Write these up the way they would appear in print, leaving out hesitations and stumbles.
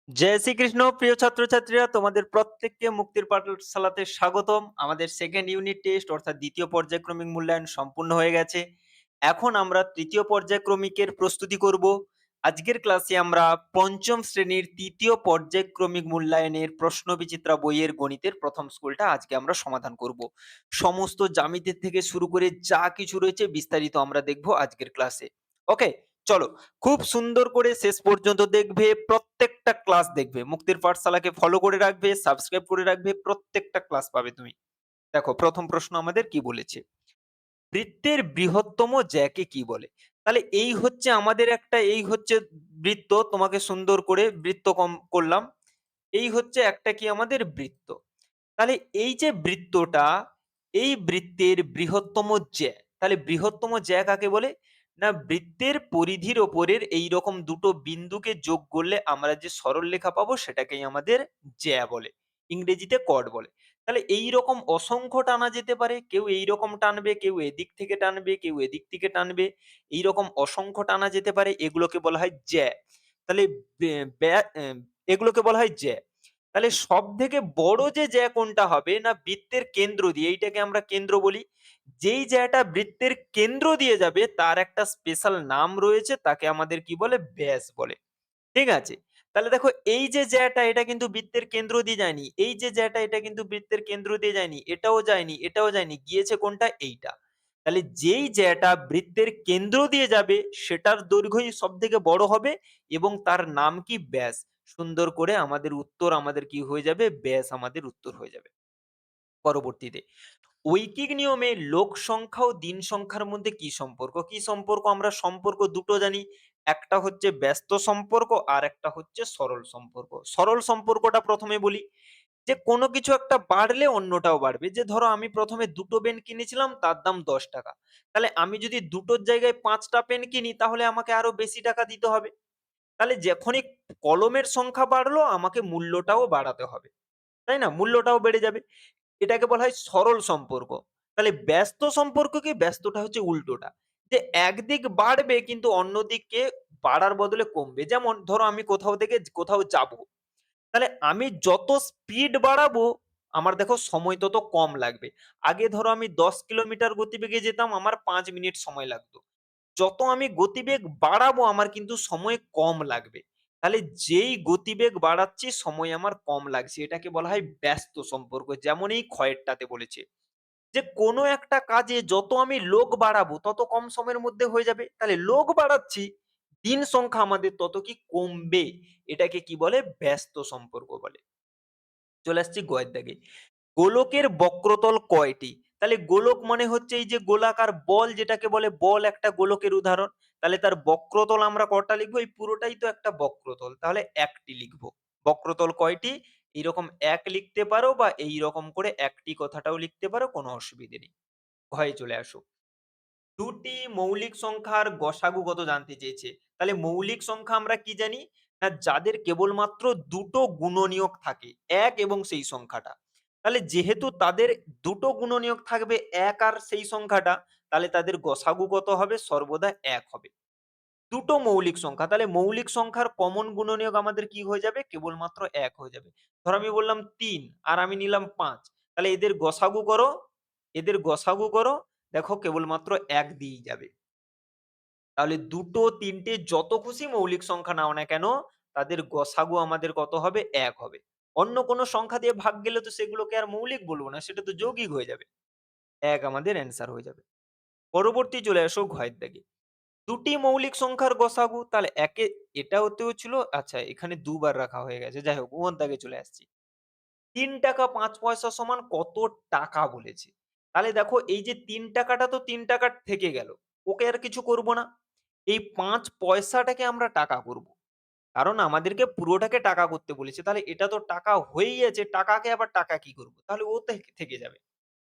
জয় শ্রীকৃষ্ণ প্রিয় ছাত্রছাত্রীরা, তোমাদের প্রত্যেককে মুক্তির পাঠশালাতে স্বাগতম। আমাদের সেকেন্ড ইউনিট টেস্ট অর্থাৎ দ্বিতীয় পর্যায়ক্রমিক মূল্যায়ন সম্পূর্ণ হয়ে গেছে। এখন আমরা তৃতীয় পর্যায়ক্রমিকের প্রস্তুতি করব। আজকের ক্লাসে আমরা পঞ্চম শ্রেণীর তৃতীয় পর্যায়ক্রমিক মূল্যায়নের প্রশ্নবিচিত্রা বইয়ের গণিতের প্রথম স্কুলটা আজকে আমরা সমাধান করব। সমস্ত জ্যামিতি থেকে শুরু করে যা কিছু রয়েছে বিস্তারিত আমরা দেখব আজকের ক্লাসে। ওকে, চলো। খুব সুন্দর করে শেষ পর্যন্ত দেখবে, প্রত্যেকটা ক্লাস দেখবে, মুক্তির পাঠশালাকে ফলো করে রাখবে, সাবস্ক্রাইব করে রাখবে, প্রত্যেকটা ক্লাস পাবে তুমি। দেখো প্রথম প্রশ্ন আমাদের কি বলেছে, বৃত্তের বৃহত্তম জ্যাকে কি বলে। তাহলে এই হচ্ছে আমাদের একটা, এই হচ্ছে বৃত্ত, তোমাকে সুন্দর করে বৃত্ত করলাম। এই হচ্ছে একটা কি আমাদের বৃত্ত। তাহলে এই যে বৃত্তটা, এই বৃত্তের বৃহত্তম জ্যা, তাহলে বৃহত্তম জ্যা কাকে বলে না, বৃত্তের পরিধির ওপরের এই রকম দুটো বিন্দুকে যোগ করলে আমরা যে সরলরেখা পাবো সেটাকেই আমাদের জ্যা বলে, ইংরেজিতে কর্ড বলে। তাহলে এই রকম অসংখ্য টানা যেতে পারে, কেউ এই রকম টানবে, কেউ এদিক থেকে টানবে, কেউ এদিক থেকে টানবে, এই রকম অসংখ্য টানা যেতে পারে, এগুলোকে বলা হয় জ্যা। তাহলে এগুলোকে বলা হয় জ্যা। তাহলে সব থেকে বড় যে জ্যা কোনটা হবে না, বৃত্তের কেন্দ্র দিয়ে, এইটাকে আমরা কেন্দ্র বলি। যেই জ্যাটা বৃত্তের কেন্দ্র দিয়ে যাবে তার একটা স্পেশাল নাম রয়েছে, তাকে আমাদের কি বলে, ব্যাস বলে। ঠিক আছে। তাহলে দেখো এই যে জ্যাটা, এটা কিন্তু বৃত্তের কেন্দ্র দিয়ে যায়নি, এই যে জ্যাটা এটা কিন্তু বৃত্তের কেন্দ্র দিয়ে যায়নি, এটাও যায়নি, এটাও যায়নি, গিয়েছে কোনটা, এইটা। তাহলে যেই জ্যাটা বৃত্তের কেন্দ্র দিয়ে যাবে সেটার দৈর্ঘ্যই সব থেকে বড় হবে এবং তার নাম কি, ব্যাস। সুন্দর করে আমাদের উত্তর আমাদের কি হয়ে যাবে, ব্যাস আমাদের উত্তর হয়ে যাবে। পরবর্তীতে, ঐকিক নিয়মে লোক সংখ্যা ও দিন সংখ্যার মধ্যে কি সম্পর্ক, কি সম্পর্ক, আমরা সম্পর্ক দুটো জানি। একটা হচ্ছে ব্যস্ত সম্পর্ক আর একটা হচ্ছে সরল সম্পর্ক। সরল সম্পর্কটা প্রথমে বলি, যে কোনো কিছু একটা বাড়লে অন্যটাও বাড়বে। যে ধরো আমি প্রথমে দুটো পেন কিনেছিলাম, তার দাম 10 টাকা। তাহলে আমি যদি দুটোর জায়গায় 5টা পেন কিনি তাহলে আমাকে আরো বেশি টাকা দিতে হবে। তাহলে যখনই কলমের সংখ্যা বাড়লো আমাকে মূল্যটাও বাড়াতে হবে, তাই না, মূল্যটাও বেড়ে যাবে। এটাকে বলা হয় সরল সম্পর্ক। তাহলে ব্যস্ত সম্পর্ক কি, ব্যস্তটা হচ্ছে উল্টোটা, যে একদিক বাড়বে কিন্তু অন্যদিকে বাড়ার বদলে কমবে। যেমন ধরো আমি কোথাও থেকে কোথাও যাব, তাহলে আমি যত স্পিড বাড়াবো আমার দেখো সময় তত কম লাগবে। আগে ধরো আমি 10 কিলোমিটার গতিবেগে যেতাম, আমার 5 মিনিট সময় লাগতো। যত আমি গতিবেগ বাড়াবো আমার কিন্তু সময় কম লাগবে। তাহলে যেই গতিবেগ বাড়াচ্ছি সময় আমার কম লাগছে, এটাকে বলা হয় ব্যস্ত সম্পর্ক। যেমন এই ক্ষয়েরটাতে বলেছে যে কোনো একটা কাজে যত আমি লোক বাড়াবো তত কম সময়ের মধ্যে হয়ে যাবে। তাহলে লোক বাড়াচ্ছি, দিন সংখ্যা আমাদের তত কি কমবে, এটাকে কি বলে, ব্যস্ত সম্পর্ক বলে। চলে আসছি গয়ের দাগে, গোলকের বক্রতল কয়টি। তাহলে গোলক মানে হচ্ছে এই যে গোলাকার বল, যেটাকে বলে বল একটা গোলকের উদাহরণ। তাহলে তার বক্রতল আমরা কটা লিখবো, এই পুরোটাই তো একটা বক্রতল, তাহলে একটি লিখবো। বক্রতল কয়টি, এইরকম এক লিখতে পারো বা এই রকম করে একটি কথাটাও লিখতে পারো, কোনো অসুবিধে নেই। ঘয়ে চলে আসো, দুটি মৌলিক সংখ্যার গসাগু কত জানতে চেয়েছে। তাহলে মৌলিক সংখ্যা আমরা কি জানি না, যাদের কেবলমাত্র দুটো গুণনীয়ক থাকে, এক এবং সেই সংখ্যাটা। তাহলে যেহেতু তাদের দুটো গুণনীয়ক থাকবে, এক আর সেই সংখ্যাটা, তাহলে তাদের গসাগু কত হবে, সর্বদা এক হবে। দুটো মৌলিক সংখ্যা, তাহলে মৌলিক সংখ্যার কমন গুণনীয়ক আমাদের কি হয়ে যাবে, কেবলমাত্র এক হয়ে যাবে। ধর আমি বললাম 3 আর আমি নিলাম 5, তাহলে এদের গসাগু করো, এদের গসাগু করো, দেখো কেবলমাত্র এক দিয়েই যাবে। তাহলে দুটো তিনটে যত খুশি মৌলিক সংখ্যা নাও না কেন, তাদের গসাগু আমাদের কত হবে, এক হবে। অন্য কোনো সংখ্যা দিয়ে ভাগ গেলে তো সেগুলোকে আর মৌলিক বলবো না, সেটা তো যৌগিক হয়ে যাবে। এক আমাদের অ্যান্সার হয়ে যাবে। পরবর্তী চলে আসো ঘয়ের দাগে, দুটি মৌলিক সংখ্যার গসাগু। তাহলে একে, এটা হতেও ছিল, আচ্ছা এখানে দুবার রাখা হয়ে গেছে, যাই হোক ওর দাগে চলে আসছি। 3 টাকা 5 পয়সা সমান কত টাকা বলেছে। তাহলে দেখো এই যে 3 টাকাটা তো 3 টাকা থেকে গেল, ওকে আর কিছু করব না। এই 5 পয়সাটাকে আমরা টাকা করব, কারণ আমাদেরকে পুরোটাকে টাকা করতে বলেছে। তাহলে এটা তো টাকা হয়েই আছে, টাকাকে আবার টাকা কি করব, তাহলে ও থেকে যাবে।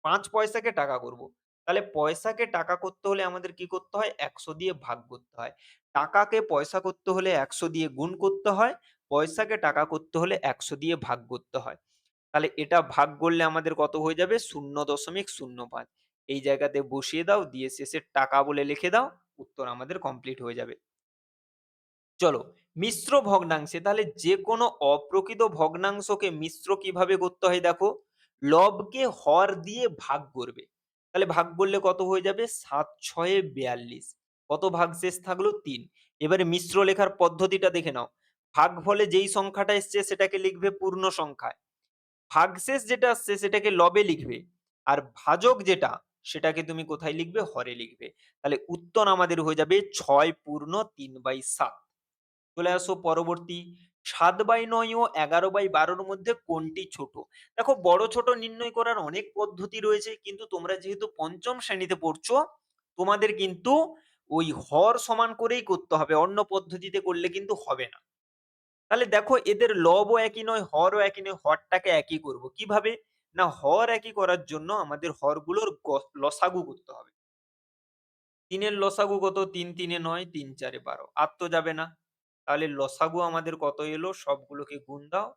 5 পয়সাকে টাকা করব। তাহলে পয়সাকে টাকা করতে হলে আমাদের কি করতে হয়, 100 দিয়ে ভাগ করতে হয়। টাকাকে পয়সা করতে হলে 100 দিয়ে গুণ করতে হয়। পয়সাকে টাকা করতে হলে 100 দিয়ে ভাগ করতে হয়। তাহলে এটা ভাগ করলে আমাদের কত হয়ে যাবে, 0.05। এই জায়গাতে বসিয়ে দাও, দিয়ে শেষে টাকা বলে লিখে দাও, উত্তর আমাদের কমপ্লিট হয়ে যাবে। চলো, মিশ্র ভগ্নাংশে তাহলে যে কোনো অপ্রকৃত ভগ্নাংশকে মিশ্র কিভাবে করতে হয় দেখো, লবকে হর দিয়ে ভাগ করবে। তাহলে ভাগ করলে কত হয়ে যাবে? ৭ ৬ ৪২। কত ভাগশেষ থাকলো? ৩। এবারে মিশ্র লেখার পদ্ধতিটা দেখে নাও। ভাগফলে যেই সংখ্যাটা এসছে সেটাকে লিখবে পূর্ণ সংখ্যায়। ভাগশেষ যেটা আসছে সেটাকে লবে লিখবে। আর ভাজক যেটা সেটাকে তুমি কোথায় লিখবে? হরে লিখবে। তাহলে উত্তর আমাদের হয়ে যাবে ৬ পূর্ণ ৩/৭। চলে আসো পরবর্তী। ৭/৯ ও ১১/১২ মধ্যে কোনটি ছোট? দেখো বড় ছোট নির্ণয় করার অনেক পদ্ধতি রয়েছে, কিন্তু তোমরা যেহেতু পঞ্চম শ্রেণীতে পড়ছো, তোমাদের কিন্তু ওই হর সমান করেই করতে হবে, অন্য পদ্ধতিতে করলে কিন্তু হবে না। তাহলে দেখো এদের লবও একই নয়, হরও একই নয়, হরটাকে একই করব কিভাবে? না, হর একই করার জন্য আমাদের হরগুলোর লসাগু করতে হবে। ৩ এর লসাগু কত? ৩ ৩ এ ৯, ৩ ৪ এ ১২, আর তো যাবে না। তাহলে লসাগু আমাদের কত এলো? সবগুলোকে গুণ দাও।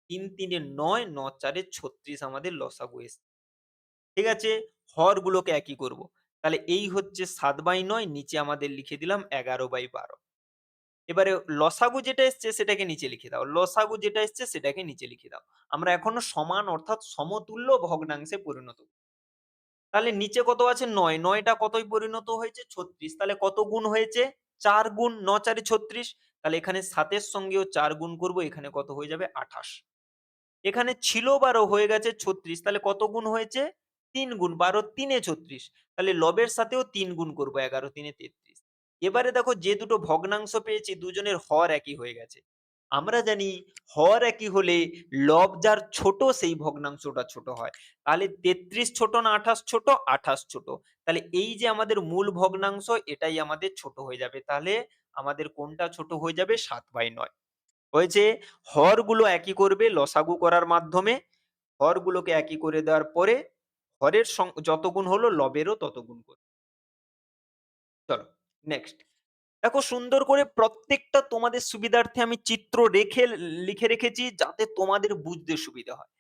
৩ ৩ এ ৯, ৯ ৪ এ ৩৬ আমাদের লসাগু এসছে। ঠিক আছে? হরগুলোকে একই করব। তাহলে এই হচ্ছে ৭/৯, নিচে আমাদের লিখে দিলাম ১১/১২। এবারে লসাগু যেটা এসছে সেটাকে নিচে লিখে দাও। লসাগু যেটা এসছে সেটাকে নিচে লিখে দাও। আমরা এখনো সমান অর্থাৎ সমতুল্য ভগ্নাংশে পরিণত। তাহলে নিচে কত আছে? ৯, ৯ টা কতয় পরিণত হয়েছে? ৩৬। তাহলে কত গুণ হয়েছে? ৪ গুণ, ৯ ৪ এ ৩৬। তাহলে এখানে ৭ এর সঙ্গেও ৪ গুণ করব, এখানে কত হয়ে যাবে? ২৮। এখানে ছিল ১২, হয়ে গেছে ৩৬। তাহলে কত গুণ হয়েছে? ৩ গুণ। ১২ ৩ এ ৩৬। তাহলে লবের সাথেও ৩ গুণ করব, ১১ ৩ এ ৩৩। এবারে দেখো যে দুটো ভগ্নাংশ পেয়েছি দুজনের হর একই হয়ে গেছে। আমরা জানি হর একই হলে লব যার ছোট সেই ভগ্নাংশটা ছোট হয়। তাহলে ৩৩ ছোট না ২৮ ছোট? ২৮ ছোট। তাহলে এই যে আমাদের মূল ভগ্নাংশ এটাই আমাদের ছোট হয়ে যাবে। তাহলে আমাদের কোনটা ছোট হয়ে যাবে? ৭/৯ হয়েছে। হরগুলো একই করবে লসাগু করার মাধ্যমে। হরগুলোকে একই করে দেওয়ার পরে হরের যত গুণ হলো লবেরও তত গুণ করবে। চলো নেক্সট। দেখো সুন্দর করে প্রত্যেকটা তোমাদের সুবিধার্থে আমি চিত্র রেখে লিখে রেখেছি যাতে তোমাদের বুঝতে সুবিধা হয়।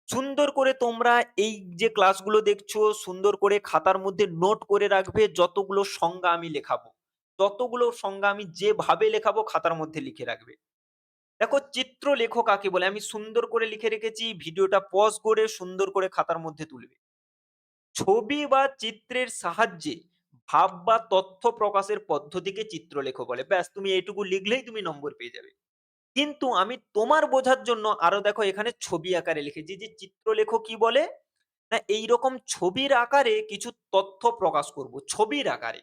সুন্দর করে তোমরা এই যে ক্লাসগুলো দেখছো সুন্দর করে খাতার মধ্যে নোট করে রাখবে, যতগুলো সংজ্ঞা আমি লেখাবো। ততগুলো সংজ্ঞা আমি যেভাবে লেখাবো খাতার মধ্যে লিখে রাখবে। দেখো চিত্র লেখো কাকে বলে আমি সুন্দর করে লিখে রেখেছি, ভিডিওটা পজ করে সুন্দর করে খাতার মধ্যে তুলবে। ছবি বা চিত্রের সাহায্যে ভাব বা তথ্য প্রকাশের পদ্ধতিকে চিত্রলেখো বলে। ব্যাস তুমি এইটুকু লিখলেই তুমি নম্বর পেয়ে যাবে। কিন্তু আমি তোমার বোঝার জন্য আরো দেখো এখানে ছবি আকারে লিখেছি যে চিত্রলেখো কি বলে? না এইরকম ছবির আকারে কিছু তথ্য প্রকাশ করব ছবির আকারে।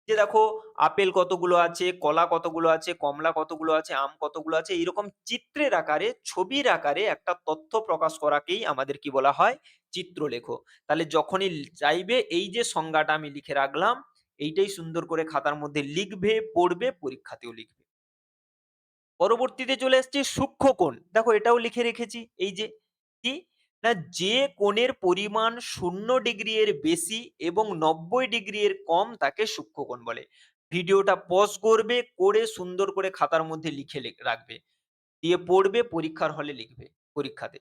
যে দেখো আপেল কতগুলো আছে, কলা কতগুলো আছে, কমলা কতগুলো আছে, আম কতগুলো আছে, এইরকম চিত্রের আকারে ছবির আকারে একটা তথ্য প্রকাশ করাকেই আমাদের কি বলা হয়? চিত্রলেখো। তাহলে যখনই চাইবে এই যে সংজ্ঞাটা আমি লিখে রাখলাম এইটাই সুন্দর করে খাতার মধ্যে লিখবে, পড়বে, পরীক্ষাতেও লিখবে। পরবর্তীতে চলে আসছি সূক্ষ্মকোণ। দেখো এটাও লিখে রেখেছি। এই যে কি? না যে কোণের পরিমাণ ০ ডিগ্রি এর বেশি এবং ৯০ ডিগ্রি এর কম তাকে সূক্ষ্মকোণ বলে। ভিডিওটা পজ করবে, করে সুন্দর করে খাতার মধ্যে লিখে রাখবে। দিয়ে পড়বে, পরীক্ষার হলে লিখবে পরীক্ষাতে।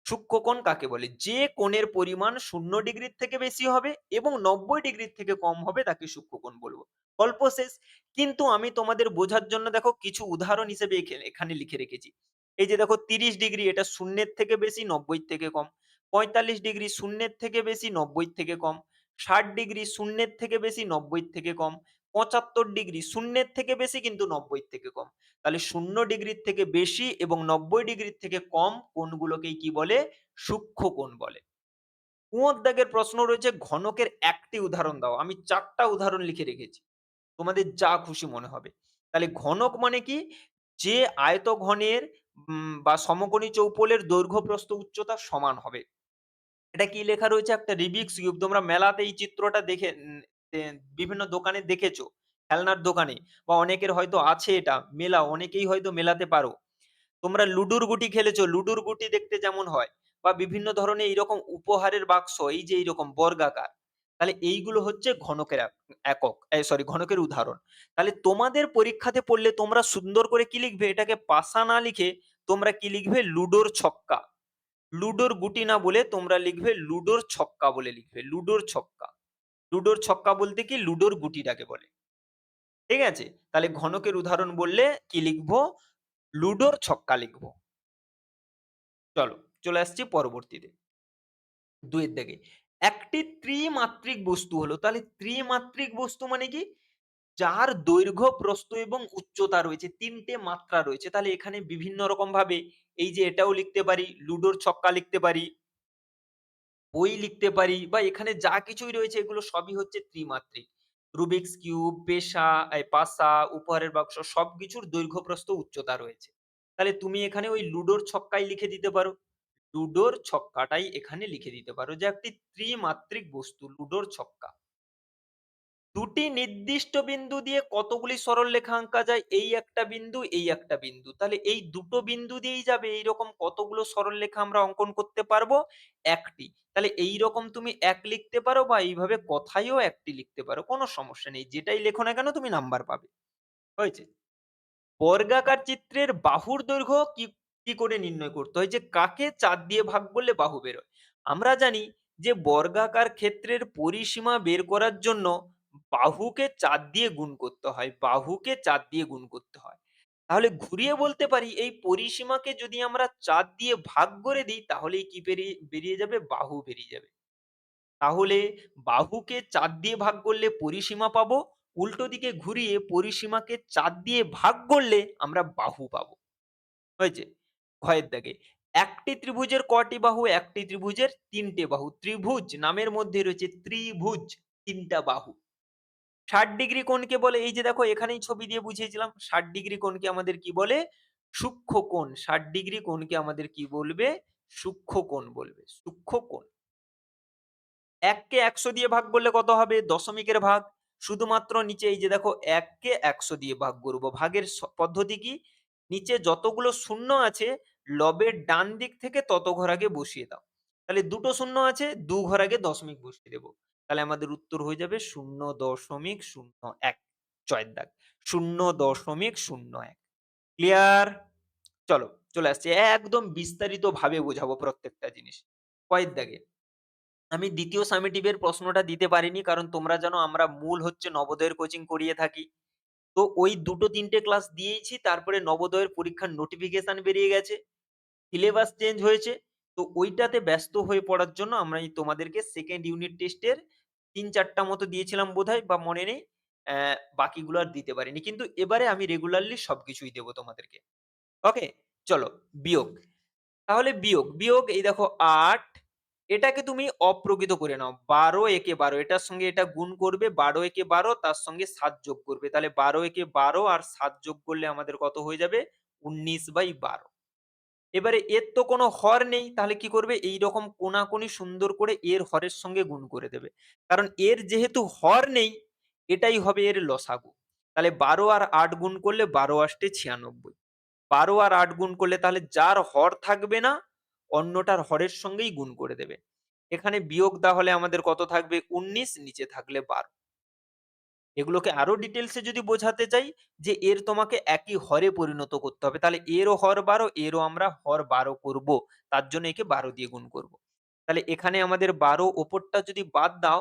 সূক্ষ্মকোণ কাকে বলে? যে কোণের পরিমাণ ০ ডিগ্রির থেকে বেশি হবে এবং ৯০ ডিগ্রির থেকে কম হবে তাকে সূক্ষ্মকোণ বলবো। গল্প শেষ। কিন্তু আমি তোমাদের বোঝার জন্য দেখো কিছু উদাহরণ হিসেবে এখানে লিখে রেখেছি। এই যে দেখো ৩০ ডিগ্রি এটা ০-এর থেকে বেশি ৯০ থেকে কম। ৪৫ ডিগ্রি ০-এর থেকে বেশি ৯০ থেকে কম। ৬০ ডিগ্রি ০-এর থেকে বেশি ৯০ থেকে কম। ৭৫ ডিগ্রি ০-এর থেকে বেশি কিন্তু ৯০ থেকে কম। তাহলে ০ ডিগ্রির থেকে বেশি এবং ৯০ ডিগ্রির থেকে কম কোণগুলোকেই কি বলে? সূক্ষ্মকোণ বলে। ''ঙ'' দাগের প্রশ্ন রয়েছে ঘনকের একটি উদাহরণ দাও। আমি ৪ টা উদাহরণ লিখে রেখেছি। তোমাদের যা খুশি মনে হবে। তাহলে ঘনক মানে কি? যে আয়তঘনের বা সমকোণী চৌপলের দৈর্ঘ্য প্রস্থ উচ্চতা সমান হবে। এটা কি লেখা রয়েছে? একটা রুবিকস কিউব। তোমরা মেলাতে এই চিত্রটা দেখে বিভিন্ন দোকানে দেখেছো। খেলনার দোকানে বা অনেকের হয়তো আছে এটা। মেলা অনেকেই হয়তো মেলাতে পারো। তোমরা লুডুর গুটি খেলেছো। লুডুর গুটি দেখতে যেমন হয় বা বিভিন্ন ধরনের এইরকম উপহারের বাক্স এই যে এইরকম বর্গাকার। তাহলে এইগুলো হচ্ছে ঘনকের একক। সরি ঘনকের উদাহরণ। তাহলে তোমাদের পরীক্ষাতে পড়লে তোমরা সুন্দর করে কি লিখবে? এটাকে পাসা না লিখে তোমরা কি লিখবে? লুডোর ছক্কা। লুডোর গুটি না বলে তোমরা লিখবে লুডোর ছক্কা বলে লিখবে। লুডোর ছক্কা। লুডোর ছক্কা বলতে কি? লুডোর গুটিটাকে বলে। ঠিক আছে? তাহলে ঘনকের উদাহরণ বললে কি লিখবো? লুডোর ছক্কা লিখবো। চলো, চলে আসছি পরবর্তীতে। ২ এর দাগে। একটি ত্রিমাত্রিক বস্তু হলো। তাহলে ত্রিমাত্রিক বস্তু মানে কি? যার দৈর্ঘ্য, প্রস্থ এবং উচ্চতা রয়েছে। ৩ টে মাত্রা রয়েছে। তাহলে এখানে বিভিন্ন রকম ভাবে এই যে এটাও লিখতে পারি, লুডোর ছক্কা লিখতে পারি, বই লিখতে পারি বা এখানে যা কিছুই রয়েছে এগুলো সবই হচ্ছে ত্রিমাত্রিক। রুবিকস কিউব, পাসা, উপহারের বাক্স সবকিছুর দৈর্ঘ্য, প্রস্থ, উচ্চতা রয়েছে। তাহলে তুমি এখানে ওই লুডোর ছক্কাই লিখে দিতে পারো। লুডোর ছক্কাটাই এখানে লিখে দিতে পারো যে একটি ত্রিমাত্রিক বস্তু লুডোর ছক্কা। দুটি নির্দিষ্ট বিন্দু দিয়ে কতগুলি সরলরেখা আঁকা যায়? এই একটা বিন্দু, এই একটা বিন্দু। তাহলে এই দুটো বিন্দু দিয়েই যাবে এইরকম কতগুলো সরলরেখা আমরা অঙ্কন করতে পারবো? একটি। তাহলে এইরকম তুমি ১ লিখতে পারো বা এইভাবে কথায়ও ১ টি লিখতে পারো। কোন সমস্যা নেই। যেটাই লেখো না কেন তুমি নাম্বার পাবে। হয়েছে? বর্গাকার চিত্রের বাহুর দৈর্ঘ্য কি করে নির্ণয় করতে হয়? যে কাকে ৪ দিয়ে ভাগ করলে বাহু বেরোয়? আমরা জানি যে বর্গাকার ক্ষেত্রের পরিসীমা বের করার জন্য বাহুকে ৪ দিয়ে গুণ করতে হয়। বাহুকে ৪ দিয়ে গুণ করতে হয়। তাহলে ঘুরিয়ে বলতে পারি এই পরিসীমাকে যদি আমরা ৪ দিয়ে ভাগ করে দিই তাহলেই কি বেরিয়ে যাবে? বাহু বেরিয়ে যাবে। তাহলে বাহুকে ৪ দিয়ে ভাগ করলে পরিসীমা পাবো। উল্টো দিকে ঘুরিয়ে পরিসীমাকে ৪ দিয়ে ভাগ করলে আমরা বাহু পাবো। হয়েছে? ঘয়ের দাগে। একটি ত্রিভুজের কটি বাহু? একটি ত্রিভুজের ৩ টে বাহু। ত্রিভুজ নামের মধ্যে রয়েছে ত্রিভুজ ৩ টা বাহু। ৬০ ডিগ্রি কোণকে বলে এই যে দেখো এখানেই ছবি দিয়ে বুঝিয়েছিলাম। ৬০ ডিগ্রি কোণকে আমাদের কি বলে? সূক্ষ্ম কোণ। ৬০ ডিগ্রি কোণকে আমাদের কি বলবে? সূক্ষ্ম কোণ বলবে। সূক্ষ্ম কোণ। ১ কে ১০০ দিয়ে ভাগ করলে কত হবে? দশমিকের ভাগ। শুধুমাত্র নিচে এই যে দেখো ১ কে ১০০ দিয়ে ভাগ করব। ভাগের পদ্ধতি কি? নিচে যতগুলো শূন্য আছে লবের ডান দিক থেকে তত ঘর আগে বসিয়ে দাও। তাহলে দুটো শূন্য আছে, ২ ঘর আগে দশমিক বসিয়ে দেব। তাহলে আমাদের উত্তর হয়ে যাবে ০.০১ জয়ের দাগ। ০.০১ ক্লিয়ার? চলো চলে আসছি। একদম বিস্তারিতভাবে বোঝাবো প্রত্যেকটা জিনিস। কয়ের দাগে। আমি ২য় সামেটিভ এর প্রশ্নটা দিতে পারিনি। কারণ তোমরা জানো আমরা মূল হচ্ছে নবোদয়ের কোচিং করিয়ে থাকি। তো ওই ২ টো ৩ টে ক্লাস দিয়েইছি। তারপরে নবোদয়ের পরীক্ষার নোটিফিকেশন বেরিয়ে গেছে। সিলেবাস চেঞ্জ হয়েছে। তো ওইটাতে ব্যস্ত হয়ে পড়ার জন্য আমরা এই তোমাদেরকে 2nd ইউনিট টেস্টের ৩-৪ টা মতো দিয়েছিলাম বোধহয় বা মনে নেই। বাকিগুলো আর দিতে পারিনি। কিন্তু এবারে আমি রেগুলারলি সবকিছুই দেব তোমাদেরকে। ওকে? চলো বিয়োগ। তাহলে বিয়োগ, বিয়োগ এই দেখো ৮ এটাকে তুমি অপ্রকৃত করে নাও। ১২ একে ১২ এটার সঙ্গে এটা গুণ করবে ১২ একে ১২ তার সঙ্গে ৭ যোগ করবে। তাহলে ১২ একে ১২ আর ৭ যোগ করলে আমাদের কত হয়ে যাবে? ১৯/১২। এবারে এর তো কোনো হর নেই। তাহলে কি করবে? এইরকম কোণাকুনি সুন্দর করে এর হরের সঙ্গে গুণ করে দেবে। কারণ এর যেহেতু হর নেই, এটাই হবে এর লসাগু। তাহলে ১২ আর ৮ গুণ করলে ১২ আষ্টে ৯৬। ১২ আর ৮ গুণ করলে তাহলে যার হর থাকবে না, অন্যটার হরের সঙ্গেই গুণ করে দেবে। এখানে বিয়োগ তাহলে আমাদের কত থাকবে? ১৯ নিচে থাকলে ১২। এগুলোকে আরো ডিটেইলস এ যদি বোঝাতে চাই যে এর তোমাকে একই হরে পরিণত করতে হবে। তাহলে এরও হর ১২ এরও আমরা হর ১২ করব। তার জন্য একে ১২ দিয়ে গুণ করব। তাহলে এখানে আমাদের ১২ ওপরটা যদি বাদ দাও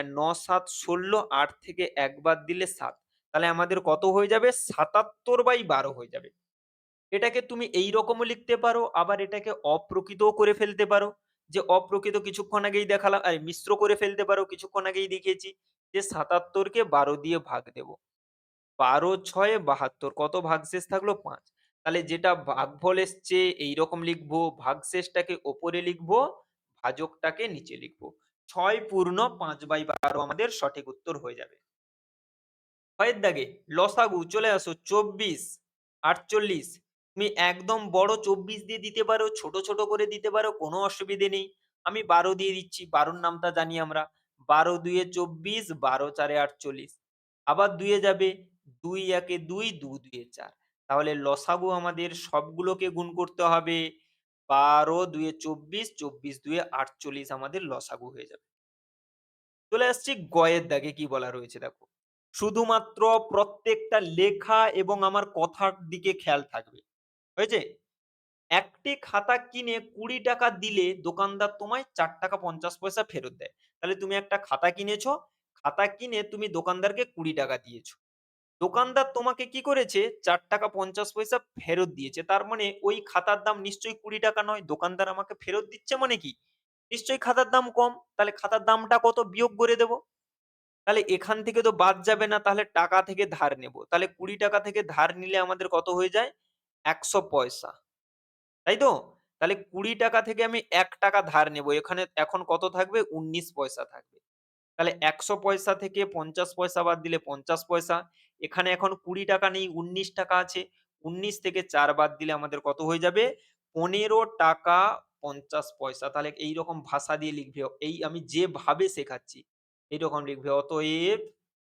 ৯, ৭, ১৬ ৮ থেকে ১ বাদ দিলে ৭। তাহলে আমাদের কত হয়ে যাবে? ৭৭/১২ হয়ে যাবে। এটাকে তুমি এইরকমও লিখতে পারো, আবার এটাকে অপ্রকৃতও করে ফেলতে পারো। যে অপ্রকৃত কিছুক্ষণ আগেই দেখালাম, মিশ্র করে ফেলতে পারো কিছুক্ষণ আগেই দেখিয়েছি। যে ৭৭ কে ১২ দিয়ে ভাগ দেব। ১২ ৬ ৭২ কত ভাগশেষ থাকলো? ৫। তাহলে যেটা ভাগফল এসছে এইরকম লিখবো, ভাগশেষটাকে ওপরে লিখবো, ভাজকটাকে নিচে লিখবো। ৬ পূর্ণ ৫/১২ আমাদের সঠিক উত্তর হয়ে যাবে। ছয়ের দাগে লসাগু চলে আসো ২৪, ৪৮। তুমি একদম বড় ২৪ দিয়ে দিতে পারো, ছোট, ছোট করে দিতে পারো, কোনো অসুবিধে নেই। আমি ১২ দিয়ে দিচ্ছি, ১২ র নামটা জানি আমরা। ১২ দুইয়ে ২৪, ১২ চারে ৪৮। আবার ২ এ যাবে, ২ একে ২, ২ দুইয়ে ৪। তাহলে লসাগু আমাদের সবগুলোকে গুণ করতে হবে। ১২ দুইয়ে ২৪, ২৪ দুইয়ে ৪৮ আমাদের লসাগু হয়ে যাবে। চলে আসছি গয়ের দাগে কি বলা রয়েছে দেখো। শুধুমাত্র প্রত্যেকটা লেখা এবং আমার কথার দিকে খেয়াল থাকবে। হয়েছে? একটি খাতা কিনে ৳২০ দিলে দোকানদার তোমায় ৳৪.৫০ ফেরত দেয়। তাহলে তুমি একটা খাতা কিনেছো, খাতা কিনে তুমি দোকানদারকে ৳২০ দিয়েছো। দোকানদার তোমাকে কি করেছে ৳৪.৫০ ফেরত দিয়েছে। তার মানে ওই খাতার দাম নিশ্চয়ই ৳২০ নয়। দোকানদার আমাকে ফেরত দিচ্ছে মানে কি? নিশ্চয়ই খাতার দাম কম। তাহলে খাতার দামটা কত বিয়োগ করে দেব। তাহলে এখান থেকে তো বাদ যাবে না, তাহলে টাকা থেকে ধার নেব। তাহলে ৳২০ থেকে ধার নিলে আমাদের কত হয়ে যায়? ১০০ পয়সা। তাই তো? তাহলে ৳২০ থেকে আমি ৳১ ধার নেব। এখানে এখন কত থাকবে? ১৯ পয়সা থাকবে। তাহলে ১০০ পয়সা থেকে ৫০ পয়সা বাদ দিলে ৫০ পয়সা। এখানে এখন ৳২০ নেই, ৳১৯ আছে। ১৯ থেকে ৪ বাদ দিলে আমাদের কত হয়ে যাবে? ৳১৫.৫০। তাহলে এইরকম ভাষা দিয়ে লিখবে। এই আমি যেভাবে শেখাচ্ছি, এইরকম লিখবে। অতএব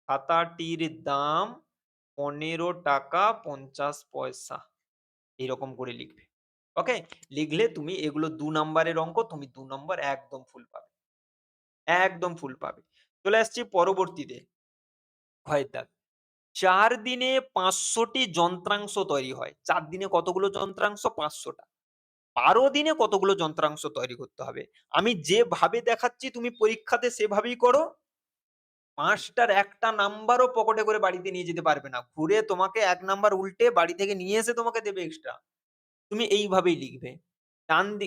খাতাটির দাম ৳১৫.৫০। এইরকম করে লিখবে। ওকে? লিখলে তুমি এগুলো ২ নাম্বারের অঙ্ক, তুমি ২ নম্বর একদম ফুল পাবে। একদম ফুল পাবে। চলে আসছি পরবর্তীতে। ক্ষয়ের দাগ। ৪ দিনে ৫০০ টি যন্ত্রাংশ তৈরি হয়। ৪ দিনে কতগুলো যন্ত্রাংশ? ৫০০ টা। ১২ দিনে কতগুলো যন্ত্রাংশ তৈরি করতে হবে? আমি যেভাবে দেখাচ্ছি তুমি পরীক্ষাতে সেভাবেই করো। ৫ টার ১ টা নাম্বারও পকেটে করে বাড়িতে নিয়ে যেতে পারবে না। ঘুরে তোমাকে ১ নাম্বার উল্টে বাড়ি থেকে নিয়ে এসে তোমাকে দেবে এক্সট্রা। তুমি এইভাবেই লিখবে। ডান দি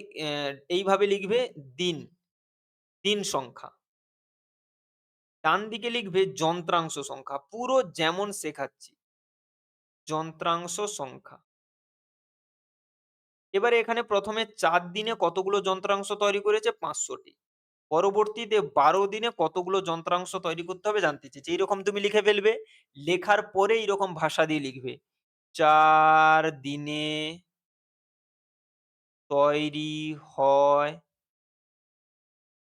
এইভাবে লিখবে দিন, দিন সংখ্যা। ডান দিকে লিখবে যন্ত্রাংশ সংখ্যা। পুরো যেমন শেখাচ্ছি। যন্ত্রাংশ সংখ্যা। এবারে এখানে ১ম এ ৪ দিনে কতগুলো যন্ত্রাংশ তৈরি করেছে? ৫০০ টি। পরবর্তীতে ১২ দিনে কতগুলো যন্ত্রাংশ তৈরি করতে হবে জানতে চেয়েছে। এইরকম তুমি লিখে ফেলবে। লেখার পরে এইরকম ভাষা দিয়ে লিখবে। ৪ দিনে তৈরি হয়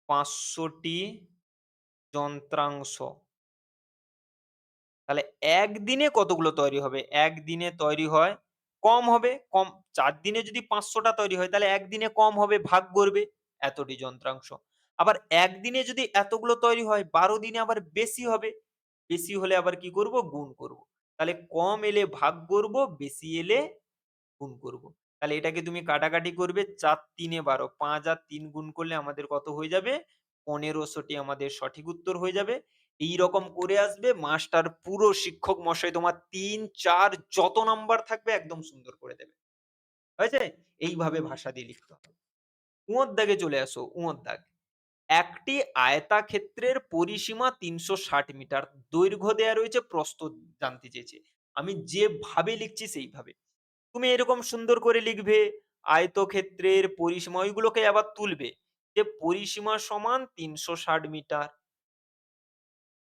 ৫০০ টি যন্ত্রাংশ। তাহলে ১ দিনে কতগুলো তৈরি হবে? ১ দিনে তৈরি হয় কম হবে। কম ৪ দিনে যদি ৫০০ টা তৈরি হয় তাহলে ১ দিনে কম হবে, ভাগ করবে এতটি যন্ত্রাংশ। আবার ১ দিনে যদি এতগুলো তৈরি হয় ১২ দিনে আবার বেশি হবে। বেশি হলে আবার কি করব? গুণ করব। তাহলে কম এলে ভাগ করব, বেশি এলে গুণ করব। তাহলে এটাকে তুমি কাটাকাটি করবে ৪ ৩ এ ১২, ৫ আর ৩ গুণ করলে আমাদের কত হয়ে যাবে? ১৫০০ টি আমাদের সঠিক উত্তর হয়ে যাবে। এইরকম করে আসবে মাস্টার পুরো শিক্ষক মশাই তোমার ৩, ৪ যত নাম্বার থাকবে একদম সুন্দর করে দেবে। হয়েছে? এইভাবে ভাষা দিয়ে লিখতে হবে। ঙ দাগে চলে আসো, ঙ দাগ। একটি আয়তাক্ষেত্রের পরিসীমা ৩৬০ মিটার। দৈর্ঘ্য দেয়া রয়েছে, প্রস্থ জানতে চেয়েছে। আমি যেভাবে লিখছি সেইভাবে। তুমি এরকম সুন্দর করে লিখবে আয়তক্ষেত্রের পরিসীমা ওইগুলোকে আবার তুলবে। যে পরিসীমা সমান ৩৬০ মিটার।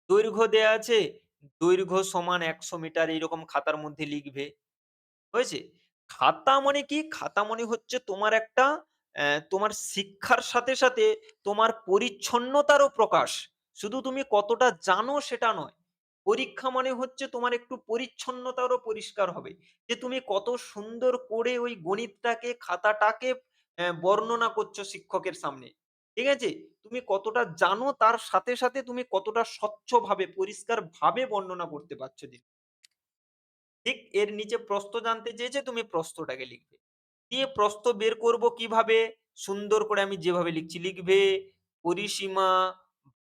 দৈর্ঘ্য দেয়া আছে, দৈর্ঘ্য সমান ১০০ মিটার এইরকম খাতার মধ্যে লিখবে। হয়েছে? খাতা মানে কি? খাতা মানে হচ্ছে তোমার একটা তোমার শিক্ষার সাথে, সাথে তোমার পরিচ্ছন্নতারও প্রকাশ। শুধু তুমি কতটা জানো সেটা নয়। পরীক্ষা মানে হচ্ছে তোমার একটু পরিচ্ছন্নতারও পরিষ্কার হবে। যে তুমি কত সুন্দর করে ওই গণিতটাকে, খাতাটাকে বর্ণনা করছো শিক্ষকের সামনে। ঠিক আছে? তুমি কতটা জানো তার সাথে, সাথে তুমি কতটা স্বচ্ছভাবে, পরিষ্কারভাবে বর্ণনা করতে পারছো। ঠিক এর নিচে প্রস্থ জানতে চেয়েছে, তুমি প্রস্থটাকে লিখবে। দিয়ে প্রস্থ বের করব কিভাবে? সুন্দর করে আমি যেভাবে লিখছি লিখবে পরিসীমা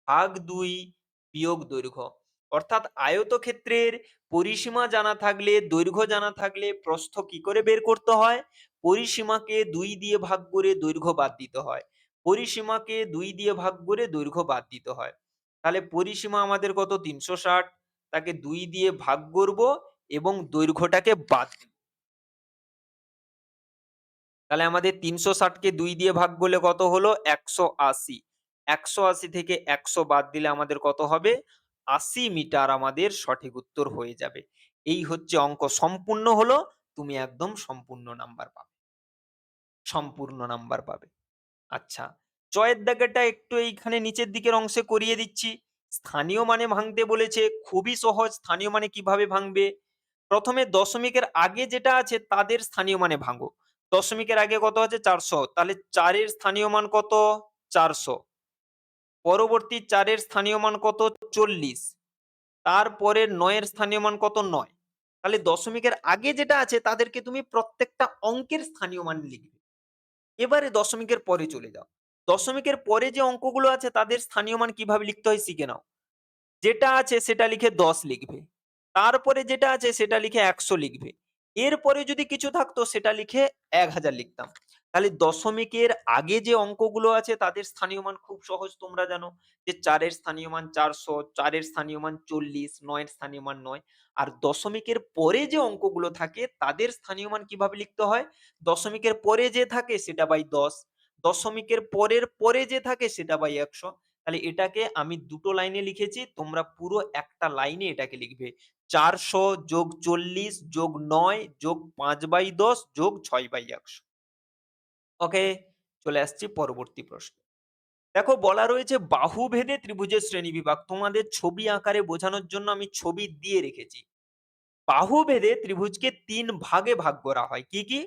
ভাগ ২ বিয়োগ দৈর্ঘ্য। অর্থাৎ আয়তক্ষেত্রের পরিসীমা জানা থাকলে, দৈর্ঘ্য জানা থাকলে প্রস্থ কি করে বের করতে হয়? পরিসীমাকে ২ দিয়ে ভাগ করে দৈর্ঘ্য বাদ দিতে হয়। পরিসীমাকে ২ দিয়ে ভাগ করে দৈর্ঘ্য বাদ দিতে হয়। তাহলে পরিসীমা আমাদের কত? ৩৬০। তাকে ২ দিয়ে ভাগ করব এবং দৈর্ঘ্যটাকে বাদ দিব। তাহলে আমাদের ৩৬০ কে ২ দিয়ে ভাগ করলে কত হলো? ১৮০। ১৮০ থেকে ১০০ বাদ দিলে আমাদের কত হবে? ৮০ মিটার আমাদের সঠিক উত্তর হয়ে যাবে। এই হচ্ছে অঙ্ক সম্পূর্ণ হলো। তুমি একদম সম্পূর্ণ নাম্বার পাবে। সম্পূর্ণ নাম্বার পাবে। আচ্ছা, চয়ের দাগেরটা একটু এইখানে নিচের দিকের অংশে করিয়ে দিচ্ছি। স্থানীয় মানে ভাঙতে বলেছে। খুবই সহজ। স্থানীয় মানে কিভাবে ভাঙবে? প্রথমে দশমিকের আগে যেটা আছে তাদের স্থানীয় মানে ভাঙো। দশমিকের আগে কত আছে? ৪০০। তাহলে ৪ এর স্থানীয় মান কত? ৪০০। পরবর্তী ৪ এর স্থানীয় মান কত? ৪০। তারপরের ৯ এর স্থানীয় মান কত? ৯। তাহলে দশমিকের আগে যেটা আছে তাদেরকে তুমি প্রত্যেকটা অঙ্কের স্থানীয় মান লিখবে। এবারে দশমিকের পরে চলে যাও। দশমিকের পরে যে অঙ্কগুলো আছে তাদের স্থানীয় মান কিভাবে লিখতে হয় শিখে নাও। যেটা আছে সেটা লিখে ১০ লিখবে। তারপরে যেটা আছে সেটা লিখে ১০০ লিখবে। এরপরে যদি কিছু থাকতো সেটা লিখে ১০০০ লিখতাম। তাহলে দশমিকের আগে যে অঙ্কগুলো আছে তাদের স্থানীয় মান খুব সহজ, তোমরা জানো যে ৪ এর স্থানীয় মান ৪০০, ৪ এর স্থানীয় মান ৪০, ৯ এর স্থানীয় মান ৯। আর দশমিকের পরে যে অঙ্কগুলো থাকে তাদের স্থানীয় মান কিভাবে লিখতে হয়? দশমিকের পরে যে থাকে সেটা বাই ১০, দশমিকের পরের পরে যে থাকে সেটা বাই ১০০। তাহলে এটাকে আমি দুটো লাইনে লিখেছি, তোমরা পুরো একটা লাইনে এটাকে লিখবে। ৪০০ যোগ ৪০ যোগ ৯ যোগ ৫/১০ যোগ ৬/১০০। ওকে, চলে আসছি পরবর্তী প্রশ্ন। দেখো বলা রয়েছে বাহুভেদে ত্রিভুজের শ্রেণীবিভাগ। তোমাদের ছবি আকারে বোঝানোর জন্য আমি ছবি দিয়ে রেখেছি। বাহুভেদে ত্রিভুজকে ৩ ভাগে ভাগ করা হয়। কি কি?